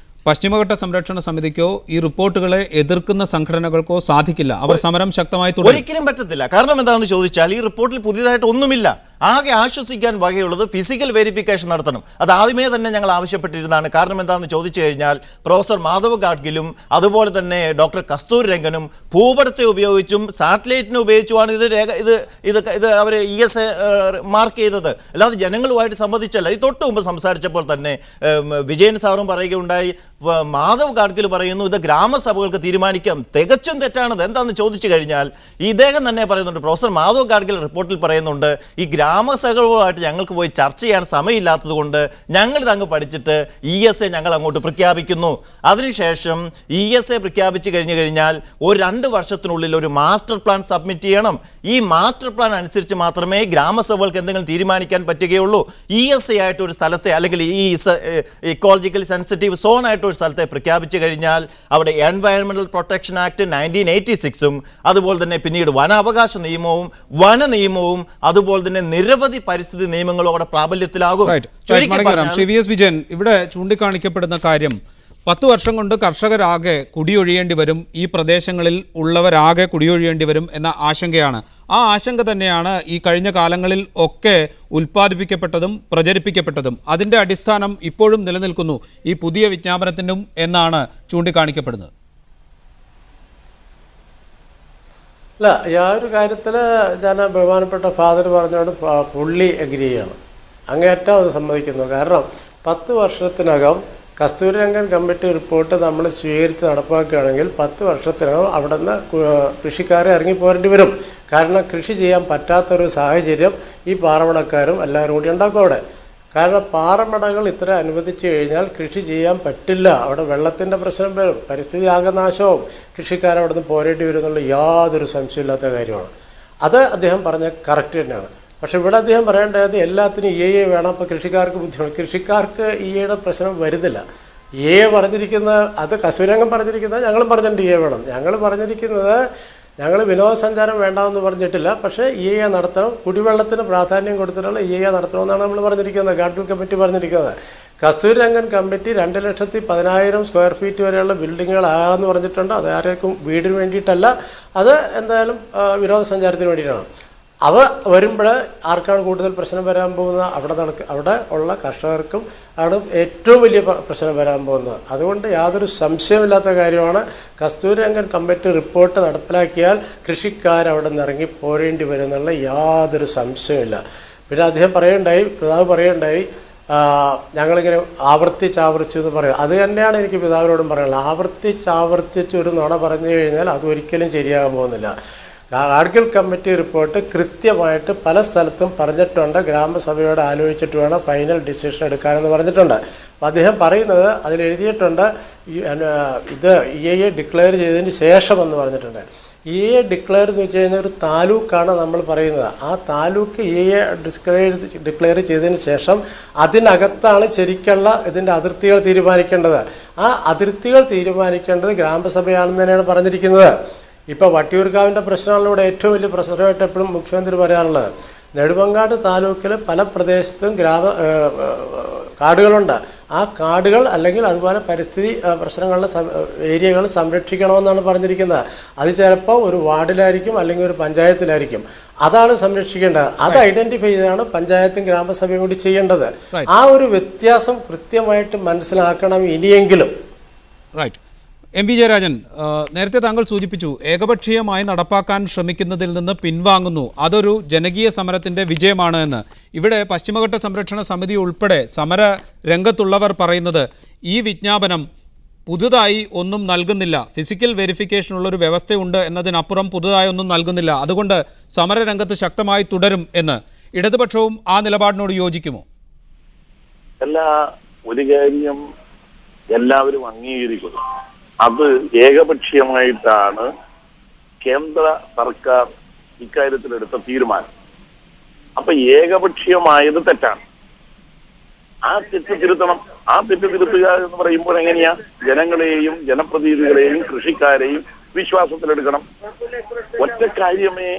പശ്ചിമഘട്ട സംരക്ഷണ സമിതിക്കോ ഈ റിപ്പോർട്ടുകളെ എതിർക്കുന്ന സംഘടനകൾക്കോ സാധിക്കില്ല. അവർ സമരം ശക്തമായി ഒരിക്കലും പറ്റത്തില്ല. കാരണം എന്താണെന്ന് ചോദിച്ചാൽ ഈ റിപ്പോർട്ടിൽ പുതിയതായിട്ട് ഒന്നുമില്ല. ആകെ ആശ്വസിക്കാൻ വകയുള്ളത് ഫിസിക്കൽ വെരിഫിക്കേഷൻ നടത്തണം. അത് ആദ്യമേ തന്നെ ഞങ്ങൾ ആവശ്യപ്പെട്ടിരുന്നതാണ്. കാരണം എന്താണെന്ന് ചോദിച്ചു കഴിഞ്ഞാൽ പ്രൊഫസർ മാധവ് ഗാഡ്ഗിലും അതുപോലെ തന്നെ ഡോക്ടർ കസ്തൂരിരംഗനും ഭൂപടത്തെ ഉപയോഗിച്ചും സാറ്റലൈറ്റിനെ ഉപയോഗിച്ചുമാണ് ഇത് അവർ ESA മാർക്ക് ചെയ്തത്. അല്ലാതെ ജനങ്ങളുമായിട്ട് സംബന്ധിച്ചല്ല. ഇത് തൊട്ട് മുമ്പ് സംസാരിച്ചപ്പോൾ തന്നെ വിജയൻ സാറും പറയുകയുണ്ടായി, മാധവ് ഗാഡ്ഗിൽ പറയുന്നു ഇത് ഗ്രാമസഭകൾക്ക് തീരുമാനിക്കാം. തികച്ചും തെറ്റാണത്. എന്താണെന്ന് ചോദിച്ചു കഴിഞ്ഞാൽ ഇദ്ദേഹം തന്നെ പറയുന്നുണ്ട്, പ്രൊഫസർ മാധവ് ഗാഡ്ഗിൽ റിപ്പോർട്ടിൽ പറയുന്നുണ്ട്, ഈ ഗ്രാമസഭകളുമായിട്ട് ഞങ്ങൾക്ക് പോയി ചർച്ച ചെയ്യാൻ സമയമില്ലാത്തത് കൊണ്ട് ഞങ്ങളിത് അങ്ങ് പഠിച്ചിട്ട് ESA ഞങ്ങൾ അങ്ങോട്ട് പ്രഖ്യാപിക്കുന്നു. അതിനുശേഷം ESA പ്രഖ്യാപിച്ചു കഴിഞ്ഞാൽ ഒരു 2 വർഷത്തിനുള്ളിൽ ഒരു മാസ്റ്റർ പ്ലാൻ സബ്മിറ്റ് ചെയ്യണം. ഈ മാസ്റ്റർ പ്ലാൻ അനുസരിച്ച് മാത്രമേ ഗ്രാമസഭകൾക്ക് എന്തെങ്കിലും തീരുമാനിക്കാൻ പറ്റുകയുള്ളൂ. ESA ആയിട്ട് ഒരു സ്ഥലത്തെ, അല്ലെങ്കിൽ ഈ ഇക്കോളജിക്കലി സെൻസിറ്റീവ് സോൺ ആയിട്ട് ഒരു സ്ഥലത്തെ പ്രഖ്യാപിച്ചു കഴിഞ്ഞാൽ അവിടെ എൻവയറമെന്റൽ പ്രൊട്ടക്ഷൻ ആക്ട് 1986ഉം അതുപോലെ തന്നെ പിന്നീട് വനാവകാശ നിയമവും വന നിയമവും അതുപോലെ തന്നെ നിരവധി പരിസ്ഥിതി നിയമങ്ങളും അവിടെ പ്രാബല്യത്തിലാകും. വിജയൻ, ഇവിടെ ചൂണ്ടിക്കാണിക്കപ്പെടുന്ന കാര്യം 10 വർഷം കൊണ്ട് കർഷകരാകെ കുടിയൊഴിയേണ്ടി വരും, ഈ പ്രദേശങ്ങളിൽ ഉള്ളവരാകെ കുടിയൊഴിയേണ്ടി വരും എന്ന ആശങ്കയാണ്. ആ ആശങ്ക തന്നെയാണ് ഈ കഴിഞ്ഞ കാലങ്ങളിൽ ഒക്കെ ഉൽപ്പാദിപ്പിക്കപ്പെട്ടതും പ്രചരിപ്പിക്കപ്പെട്ടതും. അതിൻ്റെ അടിസ്ഥാനം ഇപ്പോഴും നിലനിൽക്കുന്നു ഈ പുതിയ വിജ്ഞാപനത്തിനും എന്നാണ് ചൂണ്ടിക്കാണിക്കപ്പെടുന്നത്. അല്ല, ആ ഒരു കാര്യത്തിൽ ഞാൻ ബഹുമാനപ്പെട്ട ഫാദർ പറഞ്ഞോട് പുള്ളി എഗ്രി ചെയ്യണം. അങ്ങേയറ്റം അത് സമ്മതിക്കുന്നു. കാരണം 10 വർഷത്തിനകം കസ്തൂരിരംഗൻ കമ്മിറ്റി റിപ്പോർട്ട് നമ്മൾ സ്വീകരിച്ച് നടപ്പാക്കുകയാണെങ്കിൽ 10 വർഷത്തിനകം അവിടെ നിന്ന് കൃഷിക്കാരെ ഇറങ്ങിപ്പോരേണ്ടി വരും. കാരണം കൃഷി ചെയ്യാൻ പറ്റാത്തൊരു സാഹചര്യം ഈ പാറമടക്കാരും എല്ലാവരും കൂടി ഉണ്ടാക്കും അവിടെ. കാരണം പാറമടകൾ ഇത്ര അനുവദിച്ചു കഴിഞ്ഞാൽ കൃഷി ചെയ്യാൻ പറ്റില്ല. അവിടെ വെള്ളത്തിൻ്റെ പ്രശ്നം വരും, പരിസ്ഥിതി ആകെ നാശവും, കൃഷിക്കാരവിടെ നിന്ന് പോരേണ്ടി വരും എന്നുള്ള യാതൊരു സംശയമില്ലാത്ത കാര്യമാണ്. അത് അദ്ദേഹം പറഞ്ഞ കറക്റ്റ് തന്നെയാണ്. പക്ഷെ ഇവിടെ അദ്ദേഹം പറയേണ്ടത് എല്ലാത്തിനും EA വേണം. അപ്പോൾ കൃഷിക്കാർക്ക് ബുദ്ധിമുട്ട്. കൃഷിക്കാർക്ക് EAയുടെ പ്രശ്നം വരുന്നില്ല. EA പറഞ്ഞിരിക്കുന്നത്, അത് കസ്തൂരിരംഗൻ പറഞ്ഞിരിക്കുന്നത്, ഞങ്ങളും പറഞ്ഞിട്ടുണ്ട് EA വേണം. ഞങ്ങൾ പറഞ്ഞിരിക്കുന്നത് ഞങ്ങൾ വിനോദസഞ്ചാരം വേണ്ടാമെന്ന് പറഞ്ഞിട്ടില്ല, പക്ഷേ EA നടത്തണം, കുടിവെള്ളത്തിന് പ്രാധാന്യം കൊടുത്തിട്ടുള്ള EA നടത്തണമെന്നാണ് നമ്മൾ പറഞ്ഞിരിക്കുന്നത്, ഗാഡ്ഗിൽ കമ്മിറ്റി പറഞ്ഞിരിക്കുന്നത്. കസ്തൂരിരംഗൻ കമ്മിറ്റി 2,10,000 സ്ക്വയർ ഫീറ്റ് വരെയുള്ള ബിൽഡിങ്ങുകളാകാമെന്ന് പറഞ്ഞിട്ടുണ്ട്. അത് ആർക്കും വീടിന് വേണ്ടിയിട്ടല്ല, അത് എന്തായാലും വിനോദസഞ്ചാരത്തിന് വേണ്ടിയിട്ടാണ്. അവ വരുമ്പോൾ ആർക്കാണ് കൂടുതൽ പ്രശ്നം വരാൻ പോകുന്നത്? അവിടെ ഉള്ള കർഷകർക്കും ആണ് ഏറ്റവും വലിയ പ്രശ്നം വരാൻ പോകുന്നത്. അതുകൊണ്ട് യാതൊരു സംശയമില്ലാത്ത കാര്യമാണ്, കസ്തൂരിരംഗൻ കമ്മിറ്റി റിപ്പോർട്ട് നടപ്പിലാക്കിയാൽ കൃഷിക്കാരവിടെ നിന്ന് ഇറങ്ങി പോരേണ്ടി വരുന്നുള്ള യാതൊരു സംശയമില്ല. പിന്നെ അദ്ദേഹം പിതാവ് പറയുണ്ടായി ഞങ്ങളിങ്ങനെ ആവർത്തിച്ചാവർത്തിച്ചു എന്ന് പറയും. അത് തന്നെയാണ് എനിക്ക് പിതാവിനോടും പറയാനുള്ളത്. ആവർത്തിച്ചൊരു നുണ പറഞ്ഞു കഴിഞ്ഞാൽ അതൊരിക്കലും ശരിയാകാൻ പോകുന്നില്ല. ഗാഡ്ഗിൽ കമ്മിറ്റി റിപ്പോർട്ട് കൃത്യമായിട്ട് പല സ്ഥലത്തും പറഞ്ഞിട്ടുണ്ട്. ഗ്രാമസഭയോട് ആലോചിച്ചിട്ട് വേണം ഫൈനൽ ഡിസിഷൻ എടുക്കാനെന്ന് പറഞ്ഞിട്ടുണ്ട്. അപ്പോൾ അദ്ദേഹം പറയുന്നത് അതിലെഴുതിയിട്ടുണ്ട്, ഇത് EA ഡിക്ലെയർ ചെയ്തതിന് ശേഷമെന്ന് പറഞ്ഞിട്ടുണ്ട്. EA ഡിക്ലെയർ എന്ന് വെച്ച് കഴിഞ്ഞാൽ ഒരു താലൂക്കാണ് നമ്മൾ പറയുന്നത്. ആ താലൂക്ക് EA ഡിക്ലെയർ ചെയ്തതിന് ശേഷം അതിനകത്താണ് ശരിക്കുള്ള ഇതിൻ്റെ അതിർത്തികൾ തീരുമാനിക്കേണ്ടത്. ആ അതിർത്തികൾ തീരുമാനിക്കേണ്ടത് ഗ്രാമസഭയാണെന്ന് തന്നെയാണ് പറഞ്ഞിരിക്കുന്നത്. ഇപ്പോൾ വട്ടിയൂർക്കാവിൻ്റെ പ്രശ്നങ്ങളിലൂടെ ഏറ്റവും വലിയ പ്രശ്നമായിട്ട് എപ്പോഴും മുഖ്യമന്ത്രി പറയാറുള്ളത് നെടുമങ്ങാട് താലൂക്കിൽ പല പ്രദേശത്തും കാടുകളുണ്ട്. ആ കാടുകൾ അല്ലെങ്കിൽ അതുപോലെ പരിസ്ഥിതി പ്രശ്നങ്ങളുടെ ഏരിയകൾ സംരക്ഷിക്കണമെന്നാണ് പറഞ്ഞിരിക്കുന്നത്. അത് ചിലപ്പോൾ ഒരു വാർഡിലായിരിക്കും അല്ലെങ്കിൽ ഒരു പഞ്ചായത്തിലായിരിക്കും. അതാണ് സംരക്ഷിക്കേണ്ടത്. അത് ഐഡന്റിഫൈ ചെയ്താണ് പഞ്ചായത്തും ഗ്രാമസഭയും കൂടി ചെയ്യേണ്ടത്. ആ ഒരു വ്യത്യാസം കൃത്യമായിട്ട് മനസ്സിലാക്കണം ഇനിയെങ്കിലും. റൈറ്റ്. എം വി ജയരാജൻ, നേരത്തെ താങ്കൾ സൂചിപ്പിച്ചു ഏകപക്ഷീയമായി നടപ്പാക്കാൻ ശ്രമിക്കുന്നതിൽ നിന്ന് പിൻവാങ്ങുന്നു, അതൊരു ജനകീയ സമരത്തിന്റെ വിജയമാണ് എന്ന്. ഇവിടെ പശ്ചിമഘട്ട സംരക്ഷണ സമിതി ഉൾപ്പെടെ സമര രംഗത്തുള്ളവർ പറയുന്നത് ഈ വിജ്ഞാപനം പുതുതായി ഒന്നും നൽകുന്നില്ല, ഫിസിക്കൽ വെരിഫിക്കേഷനുള്ളൊരു വ്യവസ്ഥയുണ്ട് എന്നതിനപ്പുറം പുതുതായി ഒന്നും നൽകുന്നില്ല, അതുകൊണ്ട് സമരരംഗത്ത് ശക്തമായി തുടരും എന്ന്. ഇടതുപക്ഷവും ആ നിലപാടിനോട് യോജിക്കുമോ? ഒരു കാര്യം എല്ലാവരും അംഗീകരിക്കുന്നു, അത് ഏകപക്ഷീയമായിട്ടാണ് കേന്ദ്ര സർക്കാർ ഇക്കാര്യത്തിലെടുത്ത തീരുമാനം. അപ്പൊ ഏകപക്ഷീയമായത് തെറ്റാണ്. ആ തെറ്റ് തിരുത്തണം. ആ തെറ്റ് തിരുത്തുക എന്ന് പറയുമ്പോൾ എങ്ങനെയാ? ജനങ്ങളെയും ജനപ്രതിനിധികളെയും കൃഷിക്കാരെയും വിശ്വാസത്തിലെടുക്കണം. ഒറ്റ കാര്യമേ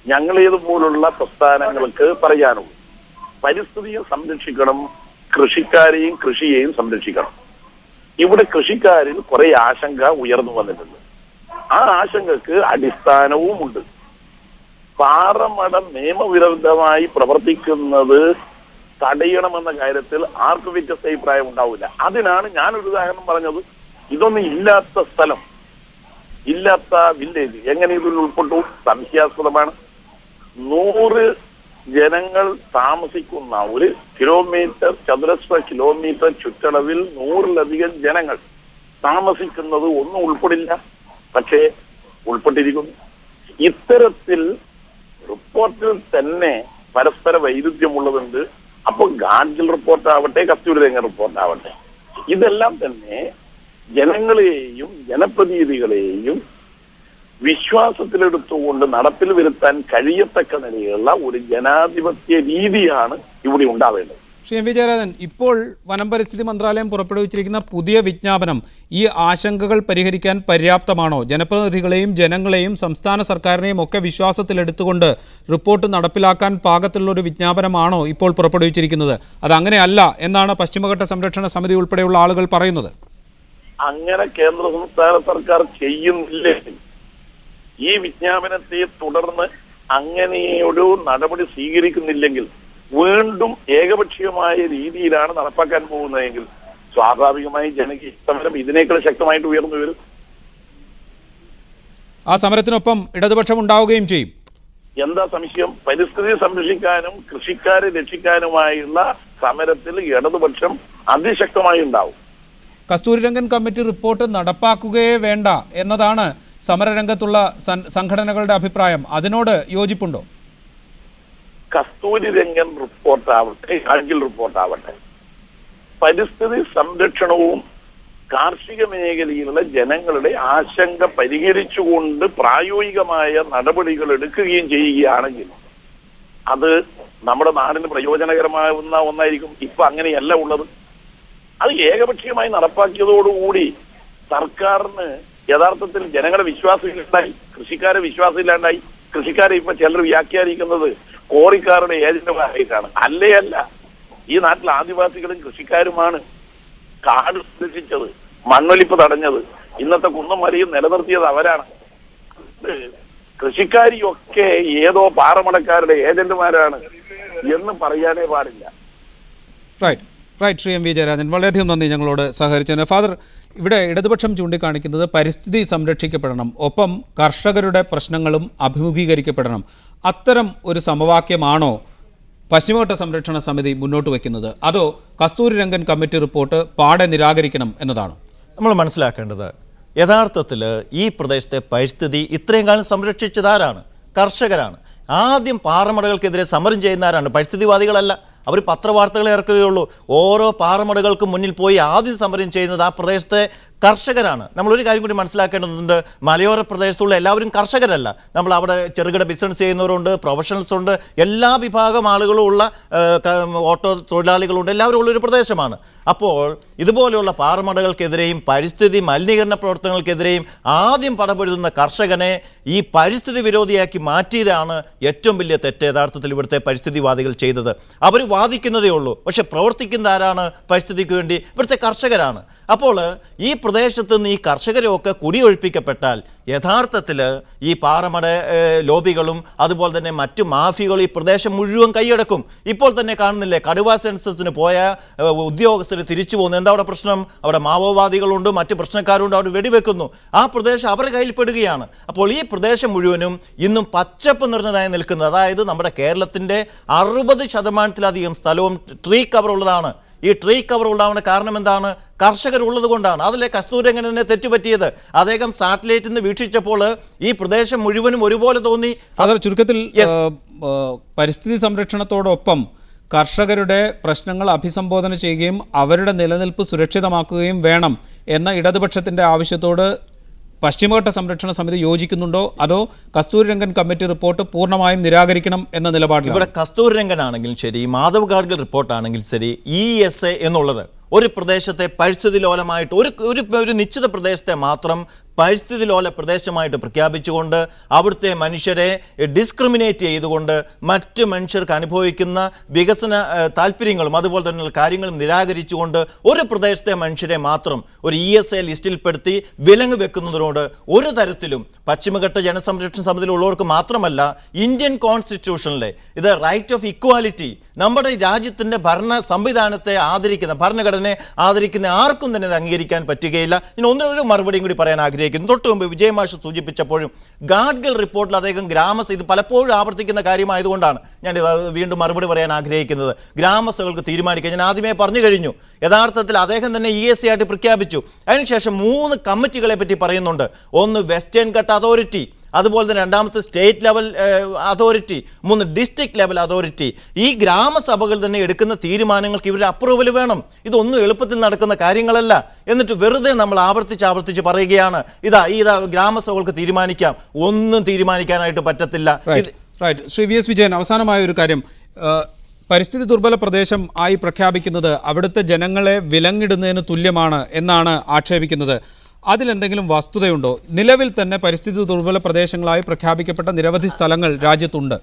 ഞങ്ങളേതുപോലുള്ള പ്രസ്ഥാനങ്ങൾക്ക് പറയാനുള്ളൂ. പരിസ്ഥിതിയെ സംരക്ഷിക്കണം, കൃഷിക്കാരെയും കൃഷിയെയും സംരക്ഷിക്കണം. ഇവിടെ കൃഷിക്കാരിൽ കുറെ ആശങ്ക ഉയർന്നു വന്നിട്ടുണ്ട്. ആ ആശങ്കക്ക് അടിസ്ഥാനവുമുണ്ട്. പാറമട നിയമവിരുദ്ധമായി പ്രവർത്തിക്കുന്നത് തടയണമെന്ന കാര്യത്തിൽ ആർക്കും വ്യത്യസ്ത അഭിപ്രായം ഉണ്ടാവില്ല. അതിനാണ് ഞാനൊരു ഉദാഹരണം പറഞ്ഞത്. ഇതൊന്നും ഇല്ലാത്ത സ്ഥലം, ഇല്ലാത്ത വില്ലേജ് എങ്ങനെ ഇതിൽ ഉൾപ്പെട്ടു? സംശയാസ്പദമാണ്. 100 ജനങ്ങൾ താമസിക്കുന്ന ഒരു ചതുരശ്ര കിലോമീറ്റർ ചുറ്റളവിൽ 100-ലധികം ജനങ്ങൾ താമസിക്കുന്നത് ഒന്നും ഉൾപ്പെടില്ല, പക്ഷേ ഉൾപ്പെട്ടിരിക്കുന്നു. ഇത്തരത്തിൽ റിപ്പോർട്ടിൽ തന്നെ പരസ്പര വൈരുദ്ധ്യമുള്ളതുണ്ട്. അപ്പോൾ ഗാഡ്ഗിൽ റിപ്പോർട്ടാവട്ടെ, കസ്തൂരിരംഗൻ റിപ്പോർട്ടാവട്ടെ, ഇതെല്ലാം തന്നെ ജനങ്ങളെയും ജനപ്രതിനിധികളെയും വിശ്വാസത്തിലെടുത്തുകൊണ്ട് നടപ്പിൽ വരുത്താൻ കഴിയത്തക്ക നിലയിലുള്ള ഒരു ജനാധിപത്യ രീതിയാണ് ഇവിടെ ഉണ്ടാവേണ്ടത്. ശ്രീ എം വി ജയരാജൻ, ഇപ്പോൾ വനം പരിസ്ഥിതി മന്ത്രാലയം പുറപ്പെടുവിച്ചിരിക്കുന്ന പുതിയ വിജ്ഞാപനം ഈ ആശങ്കകൾ പരിഹരിക്കാൻ പര്യാപ്തമാണോ? ജനപ്രതിനിധികളെയും ജനങ്ങളെയും സംസ്ഥാന സർക്കാരിനെയും ഒക്കെ വിശ്വാസത്തിലെടുത്തുകൊണ്ട് റിപ്പോർട്ട് നടപ്പിലാക്കാൻ പാകത്തിലുള്ളൊരു വിജ്ഞാപനമാണോ ഇപ്പോൾ പുറപ്പെടുവിച്ചിരിക്കുന്നത്? അതങ്ങനെയല്ല എന്നാണ് പശ്ചിമഘട്ട സംരക്ഷണ സമിതി ഉൾപ്പെടെയുള്ള ആളുകൾ പറയുന്നത്. അങ്ങനെ കേന്ദ്ര സംസ്ഥാന സർക്കാർ ചെയ്യുന്നില്ലെങ്കിൽ, ഈ വിജ്ഞാപനത്തെ തുടർന്ന് അങ്ങനെയൊരു നടപടി സ്വീകരിക്കുന്നില്ലെങ്കിൽ, വീണ്ടും ഏകപക്ഷീയമായ രീതിയിലാണ് നടപ്പാക്കാൻ പോകുന്നതെങ്കിൽ സ്വാഭാവികമായി ജനകീയ സമരം ഇതിനേക്കാൾ ശക്തമായിട്ട് ഉയർന്നു വരും. ആ സമരത്തിനൊപ്പം ഇടതുപക്ഷം ഉണ്ടാവുകയും ചെയ്യും. എന്താ സംശയം? പരിസ്ഥിതി സംരക്ഷിക്കാനും കൃഷിക്കാരെ രക്ഷിക്കാനുമായുള്ള സമരത്തിൽ ഇടതുപക്ഷം അതിശക്തമായി ഉണ്ടാവും. കസ്തൂരിരംഗൻ കമ്മിറ്റി റിപ്പോർട്ട് നടപ്പാക്കുകയേ വേണ്ട എന്നതാണ് സമരരംഗത്തുള്ള സംഘടനകളുടെ അഭിപ്രായം. അതിനോട് യോജിപ്പുണ്ടോ? കസ്തൂരിരംഗൻ റിപ്പോർട്ടാവട്ടെ, ഗാഡ്ഗിൽ റിപ്പോർട്ടാവട്ടെ, പരിസ്ഥിതി സംരക്ഷണവും കാർഷിക മേഖലയിലുള്ള ജനങ്ങളുടെ ആശങ്ക പരിഹരിച്ചുകൊണ്ട് പ്രായോഗികമായ നടപടികൾ എടുക്കുകയും ചെയ്യുകയാണെങ്കിൽ അത് നമ്മുടെ നാടിന് പ്രയോജനകരമാകുന്ന ഒന്നായിരിക്കും. ഇപ്പൊ അങ്ങനെയല്ല ഉള്ളത്. അത് ഏകപക്ഷീയമായി നടപ്പാക്കിയതോടുകൂടി സർക്കാരിന് യഥാർത്ഥത്തിൽ ജനങ്ങളുടെ വിശ്വാസമില്ലാണ്ടായി, കൃഷിക്കാരെ വിശ്വാസമില്ലാണ്ടായി. കൃഷിക്കാരെ ഇപ്പൊ ചിലർ വ്യാഖ്യാനിക്കുന്നത് കോറിക്കാരുടെ ഏജന്റുമാരായിട്ടാണ്. അല്ല. ഈ നാട്ടിൽ ആദിവാസികളും കൃഷിക്കാരുമാണ് കാട് സംരക്ഷിച്ചത്, മണ്ണൊലിപ്പ് തടഞ്ഞത്, ഇന്നത്തെ കുന്നും മലയും നിലനിർത്തിയത് അവരാണ്. കൃഷിക്കാരിയൊക്കെ ഏതോ പാറമടക്കാരുടെ ഏജന്റുമാരാണ് എന്ന് പറയാനേ പാടില്ല. Right Shri M V Jayarajan, വളരെയധികം നന്ദി ഞങ്ങളോട് സഹകരിച്ചതിന്. ഫാദർ, ഇവിടെ ഇടതുപക്ഷം ചൂണ്ടിക്കാണിക്കുന്നത് പരിസ്ഥിതി സംരക്ഷിക്കപ്പെടണം, ഒപ്പം കർഷകരുടെ പ്രശ്നങ്ങളും അഭിമുഖീകരിക്കപ്പെടണം. അത്തരം ഒരു സമവാക്യമാണോ പശ്ചിമഘട്ട സംരക്ഷണ സമിതി മുന്നോട്ട് വയ്ക്കുന്നത്, അതോ കസ്തൂരിരംഗൻ കമ്മിറ്റി റിപ്പോർട്ട് പാടെ നിരാകരിക്കണം എന്നതാണോ? നമ്മൾ മനസ്സിലാക്കേണ്ടത് യഥാർത്ഥത്തിൽ ഈ പ്രദേശത്തെ പരിസ്ഥിതി ഇത്രയും കാലം സംരക്ഷിച്ചതാരാണ്? കർഷകരാണ്. ആദ്യം പാറമടകൾക്കെതിരെ സമരം ചെയ്യുന്നവരാണ്, പരിസ്ഥിതിവാദികളല്ല. അവർ പത്രവാർത്തകൾ ഇറക്കുകയുള്ളൂ. ഓരോ പാറമടകൾക്ക് മുന്നിൽ പോയി ആദ്യം സമരം ചെയ്യുന്നത് ആ പ്രദേശത്തെ കർഷകരാണ്. നമ്മളൊരു കാര്യം കൂടി മനസ്സിലാക്കേണ്ടതുണ്ട്, മലയോര പ്രദേശത്തുള്ള എല്ലാവരും കർഷകരല്ല. നമ്മൾ അവിടെ ചെറുകിട ബിസിനസ് ചെയ്യുന്നവരുണ്ട്, പ്രൊഫഷണൽസ് ഉണ്ട്, എല്ലാ വിഭാഗം ആളുകളും ഉള്ള ഓട്ടോ തൊഴിലാളികളുണ്ട്, എല്ലാവരും ഉള്ളൊരു പ്രദേശമാണ്. അപ്പോൾ ഇതുപോലെയുള്ള പാറമടകൾക്കെതിരെയും പരിസ്ഥിതി മലിനീകരണ പ്രവർത്തനങ്ങൾക്കെതിരെയും ആദ്യം പടപൊരുതുന്ന കർഷകനെ ഈ പരിസ്ഥിതി വിരോധിയാക്കി മാറ്റിയതാണ് ഏറ്റവും വലിയ തെറ്റ് യഥാർത്ഥത്തിൽ ഇവിടുത്തെ പരിസ്ഥിതിവാദികൾ ചെയ്തത്. അവർ വാദിക്കുന്നതേ ഉള്ളൂ, പക്ഷെ പ്രവർത്തിക്കുന്ന ആരാണ്? പരിസ്ഥിതിക്ക് വേണ്ടി ഇവിടുത്തെ കർഷകരാണ്. അപ്പോൾ ഈ പ്രദേശത്ത് നിന്ന് ഈ കർഷകരെയൊക്കെ കുടിയൊഴിപ്പിക്കപ്പെട്ടാൽ യഥാർത്ഥത്തിൽ ഈ പാറമട ലോബികളും അതുപോലെ തന്നെ മറ്റു മാഫിയകളും ഈ പ്രദേശം മുഴുവൻ കൈയടക്കും. ഇപ്പോൾ തന്നെ കാണുന്നില്ലേ, കടുവ സെൻസസിന് പോയ ഉദ്യോഗസ്ഥർ തിരിച്ചു പോകുന്നു. എന്താ അവിടെ പ്രശ്നം? അവിടെ മാവോവാദികളുണ്ട്, മറ്റ് പ്രശ്നക്കാരുണ്ട്, അവിടെ വെടിവെക്കുന്നു. ആ പ്രദേശം അവരുടെ കയ്യിൽപ്പെടുകയാണ്. അപ്പോൾ ഈ പ്രദേശം മുഴുവനും ഇന്നും പച്ചപ്പ് നിറഞ്ഞതായി നിൽക്കുന്നത്, അതായത് നമ്മുടെ കേരളത്തിൻ്റെ 60% സ്ഥലവും ട്രീ കവർ ഉള്ളതാണ്. ഈ ട്രീ കവർ ഉണ്ടാവുന്ന കാരണം എന്താണ്? കർഷകരുള്ളത് കൊണ്ടാണ്. അതിലെ കസ്തൂരംഗനെ തെറ്റുപറ്റിയത്. അദ്ദേഹം സാറ്റലൈറ്റിൽ നിന്ന് വീക്ഷിച്ചപ്പോൾ ഈ പ്രദേശം മുഴുവനും ഒരുപോലെ തോന്നി. അതർ ചുരുക്കത്തിൽ പരിസ്ഥിതി സംരക്ഷണത്തോടൊപ്പം കർഷകരുടെ പ്രശ്നങ്ങൾ അഭിസംബോധന ചെയ്യുകയും അവരുടെ നിലനിൽപ്പ് സുരക്ഷിതമാക്കുകയും വേണം എന്ന ഇടതുപക്ഷത്തിൻ്റെ ആവശ്യത്തോട് പശ്ചിമഘട്ട സംരക്ഷണ സമിതി യോജിക്കുന്നുണ്ടോ, അതോ കസ്തൂരിരംഗൻ കമ്മിറ്റി റിപ്പോർട്ട് പൂർണ്ണമായും നിരാകരിക്കണം എന്ന നിലപാടിൽ? ഇവിടെ കസ്തൂരിരംഗൻ ആണെങ്കിലും ശരി, മാധവ് ഗാഡ്ഗിൽ റിപ്പോർട്ടാണെങ്കിലും ശരി, ESA എന്നുള്ളത് ഒരു പ്രദേശത്തെ പരിസ്ഥിതി ലോലമായിട്ട് ഒരു നിശ്ചിത പ്രദേശത്തെ മാത്രം പരിസ്ഥിതി ലോല പ്രദേശമായിട്ട് പ്രഖ്യാപിച്ചുകൊണ്ട് അവിടുത്തെ മനുഷ്യരെ ഡിസ്ക്രിമിനേറ്റ് ചെയ്തുകൊണ്ട് മറ്റ് മനുഷ്യർക്ക് അനുഭവിക്കുന്ന വികസന താല്പര്യങ്ങളും അതുപോലെ തന്നെയുള്ള കാര്യങ്ങളും നിരാകരിച്ചുകൊണ്ട് ഒരു പ്രദേശത്തെ മനുഷ്യരെ മാത്രം ഒരു ESA ലിസ്റ്റിൽപ്പെടുത്തി വിലങ്ങ് വെക്കുന്നതിനോട് ഒരു തരത്തിലും പശ്ചിമഘട്ട ജനസംരക്ഷണ സമിതിയിലുള്ളവർക്ക് മാത്രമല്ല, ഇന്ത്യൻ കോൺസ്റ്റിറ്റ്യൂഷനിലെ ഇത് റൈറ്റ് ഓഫ് ഇക്വാലിറ്റി, നമ്മുടെ രാജ്യത്തിൻ്റെ ഭരണ സംവിധാനത്തെ ആദരിക്കുന്ന, ഭരണഘടനയെ ആദരിക്കുന്ന ആർക്കും തന്നെ ഇത് അംഗീകരിക്കാൻ പറ്റുകയില്ല. ഞാൻ ഒന്നിനൊരു മറുപടിയും കൂടി പറയാൻ ആഗ്രഹിക്കുന്നു. തൊട്ട് മുമ്പ് വിജയമാഷ് സൂചിപ്പിച്ചപ്പോഴും ഗാഡ്ഗിൽ റിപ്പോർട്ടിൽ അദ്ദേഹം ഇത് പലപ്പോഴും ആവർത്തിക്കുന്ന കാര്യമായതുകൊണ്ടാണ് ഞാൻ വീണ്ടും മറുപടി പറയാൻ ആഗ്രഹിക്കുന്നത്. ഗ്രാമസഭകൾക്ക് തീരുമാനിക്കാൻ ഞാൻ ആദ്യമേ പറഞ്ഞു കഴിഞ്ഞു. യഥാർത്ഥത്തിൽ അദ്ദേഹം തന്നെ ESA ആയിട്ട് പ്രഖ്യാപിച്ചു. അതിനുശേഷം 3 കമ്മിറ്റികളെ പറ്റി പറയുന്നുണ്ട്. ഒന്ന് വെസ്റ്റേൺ ഘട്ട് അതോറിറ്റി, അതുപോലെ തന്നെ രണ്ടാമത്തെ state level authority, 3 district level authority. ഈ ഗ്രാമസഭകൾ തന്നെ എടുക്കുന്ന തീരുമാനങ്ങൾക്ക് ഇവരുടെ അപ്രൂവൽ വേണം. ഇതൊന്നും എളുപ്പത്തിൽ നടക്കുന്ന കാര്യങ്ങളല്ല. എന്നിട്ട് വെറുതെ നമ്മൾ ആവർത്തിച്ച് പറയുകയാണ്, ഇതാ ഗ്രാമസഭകൾക്ക് തീരുമാനിക്കാം. ഒന്നും തീരുമാനിക്കാനായിട്ട് പറ്റത്തില്ല. ശ്രീ VS വിജയൻ, അവസാനമായ ഒരു കാര്യം, പരിസ്ഥിതി ദുർബല പ്രദേശം ആയി പ്രഖ്യാപിക്കുന്നത് അവിടുത്തെ ജനങ്ങളെ വിലങ്ങിടുന്നതിന് തുല്യമാണ് എന്നാണ് ആക്ഷേപിക്കുന്നത്. അതിലെന്തെങ്കിലും വസ്തുതയുണ്ടോ? നിലവിൽ തന്നെ പരിസ്ഥിതി ദുർബല പ്രദേശങ്ങളായി പ്രഖ്യാപിക്കപ്പെട്ട നിരവധി സ്ഥലങ്ങൾ രാജ്യത്തുണ്ട്.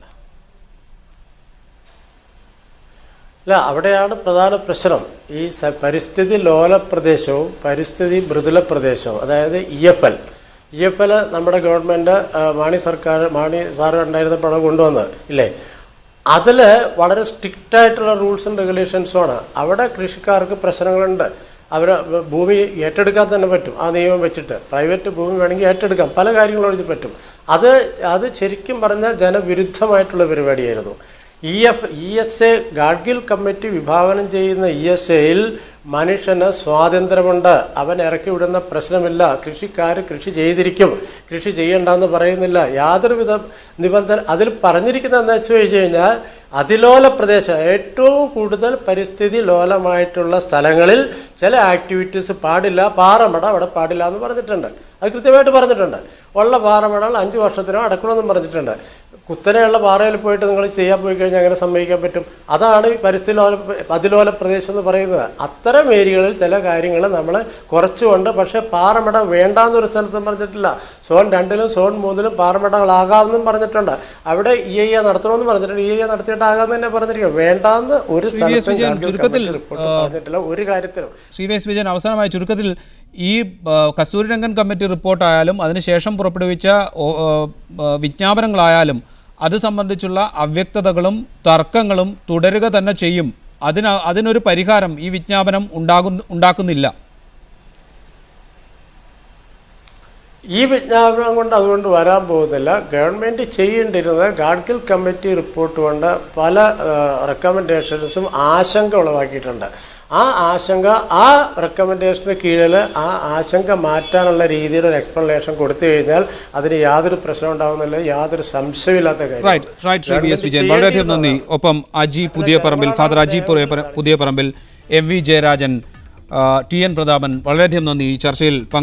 അല്ല, അവിടെയാണ് പ്രധാന പ്രശ്നം. ഈ പരിസ്ഥിതി ലോല പ്രദേശവും പരിസ്ഥിതി മൃദുല പ്രദേശവും, അതായത് EFL നമ്മുടെ ഗവൺമെൻറ് മാണി സാറ് ഉണ്ടായിരുന്നപ്പോൾ കൊണ്ടുവന്നത് ഇല്ലേ, അതിൽ വളരെ സ്ട്രിക്റ്റായിട്ടുള്ള റൂൾസ് ആൻഡ് റെഗുലേഷൻസുമാണ്. അവിടെ കൃഷിക്കാർക്ക് പ്രശ്നങ്ങളുണ്ട്. അവർ ഭൂമി ഏറ്റെടുക്കാൻ തന്നെ പറ്റും. ആ നിയമം വെച്ചിട്ട് പ്രൈവറ്റ് ഭൂമി വേണമെങ്കിൽ ഏറ്റെടുക്കാം, പല കാര്യങ്ങളും വെച്ച് പറ്റും. അത് ശരിക്കും പറഞ്ഞാൽ ജനവിരുദ്ധമായിട്ടുള്ള പരിപാടിയായിരുന്നു. ESA ഗാഡ്ഗിൽ കമ്മിറ്റി വിഭാവനം ചെയ്യുന്ന ESAയിൽ മനുഷ്യന് സ്വാതന്ത്ര്യമുണ്ട്. അവൻ ഇറക്കി വിടുന്ന പ്രശ്നമില്ല. കൃഷിക്കാർ കൃഷി ചെയ്തിരിക്കും, കൃഷി ചെയ്യണ്ടെന്ന് പറയുന്നില്ല. യാതൊരുവിധ നിബന്ധന അതിൽ പറഞ്ഞിരിക്കുന്നത് എന്താ വെച്ച് കഴിഞ്ഞാൽ, അതിലോല പ്രദേശം, ഏറ്റവും കൂടുതൽ പരിസ്ഥിതി ലോലമായിട്ടുള്ള സ്ഥലങ്ങളിൽ ചില ആക്ടിവിറ്റീസ് പാടില്ല. പാറമട അവിടെ പാടില്ല എന്ന് പറഞ്ഞിട്ടുണ്ട്. അത് കൃത്യമായിട്ട് പറഞ്ഞിട്ടുണ്ട്. ഉള്ള പാറമടകൾ 5 വർഷത്തിനോ അടക്കണമെന്നും പറഞ്ഞിട്ടുണ്ട്. കുത്തനെയുള്ള പാറയിൽ പോയിട്ട് നിങ്ങൾ ചെയ്യാൻ പോയി കഴിഞ്ഞാൽ അങ്ങനെ സമ്മതിക്കാൻ പറ്റും? അതാണ് ഈ പരിസ്ഥിതി അതിലോല പ്രദേശം എന്ന് പറയുന്നത്. അത്തരം ഏരിയകളിൽ ചില കാര്യങ്ങൾ നമ്മൾ കുറച്ചുകൊണ്ട്, പക്ഷേ പാറമട വേണ്ടാന്നൊരു സ്ഥലത്തും പറഞ്ഞിട്ടില്ല. സോൺ 2ലും സോൺ 3ലും പാറമടകളാകാമെന്നും പറഞ്ഞിട്ടുണ്ട്. അവിടെ EIA നടത്തണമെന്ന് പറഞ്ഞിട്ടുണ്ട്. EIA നടത്തിയിട്ടാകാമെന്ന് തന്നെ പറഞ്ഞിരിക്കുക. വേണ്ടാന്ന് ഒരു പറഞ്ഞിട്ടില്ല ഒരു കാര്യത്തിലും. ശ്രീ VS വിജയൻ, അവസാനമായ ചുരുക്കത്തിൽ ഈ കസ്തൂരിരംഗൻ കമ്മിറ്റി റിപ്പോർട്ടായാലും അതിനുശേഷം പുറപ്പെടുവിച്ച വിജ്ഞാപനങ്ങളായാലും അത് സംബന്ധിച്ചുള്ള അവ്യക്തതകളും തർക്കങ്ങളും തുടരുക തന്നെ ചെയ്യും. അതിനൊരു പരിഹാരം ഈ വിജ്ഞാപനം ഉണ്ടാക്കുന്നില്ല. ഈ വിജ്ഞാപനം കൊണ്ട് അതുകൊണ്ട് വരാൻ പോകുന്നില്ല. ഗവൺമെൻറ് ചെയ്യേണ്ടിരുന്നത് ഗാഡ്ഗിൽ കമ്മിറ്റി റിപ്പോർട്ട് കൊണ്ട് പല റെക്കമെൻഡേഷൻസും ആശങ്ക ഉളവാക്കിയിട്ടുണ്ട്. ആ റെക്കമെൻഡേഷന് കീഴിൽ ആ ആശങ്ക മാറ്റാനുള്ള രീതിയിൽ ഒരു എക്സ്പ്ലനേഷൻ കൊടുത്തു കഴിഞ്ഞാൽ അതിന് യാതൊരു പ്രശ്നം ഉണ്ടാകുന്നില്ല, യാതൊരു സംശയമില്ലാത്ത കാര്യം. ശ്രീ VS വിജയൻ, വളരെയധികം നന്ദി. ഒപ്പം father Aji Puthiyaparambil, MV Jayarajan, T N Prathapan, വളരെയധികം നന്ദി ഈ ചർച്ചയിൽ പങ്കെടുത്തു.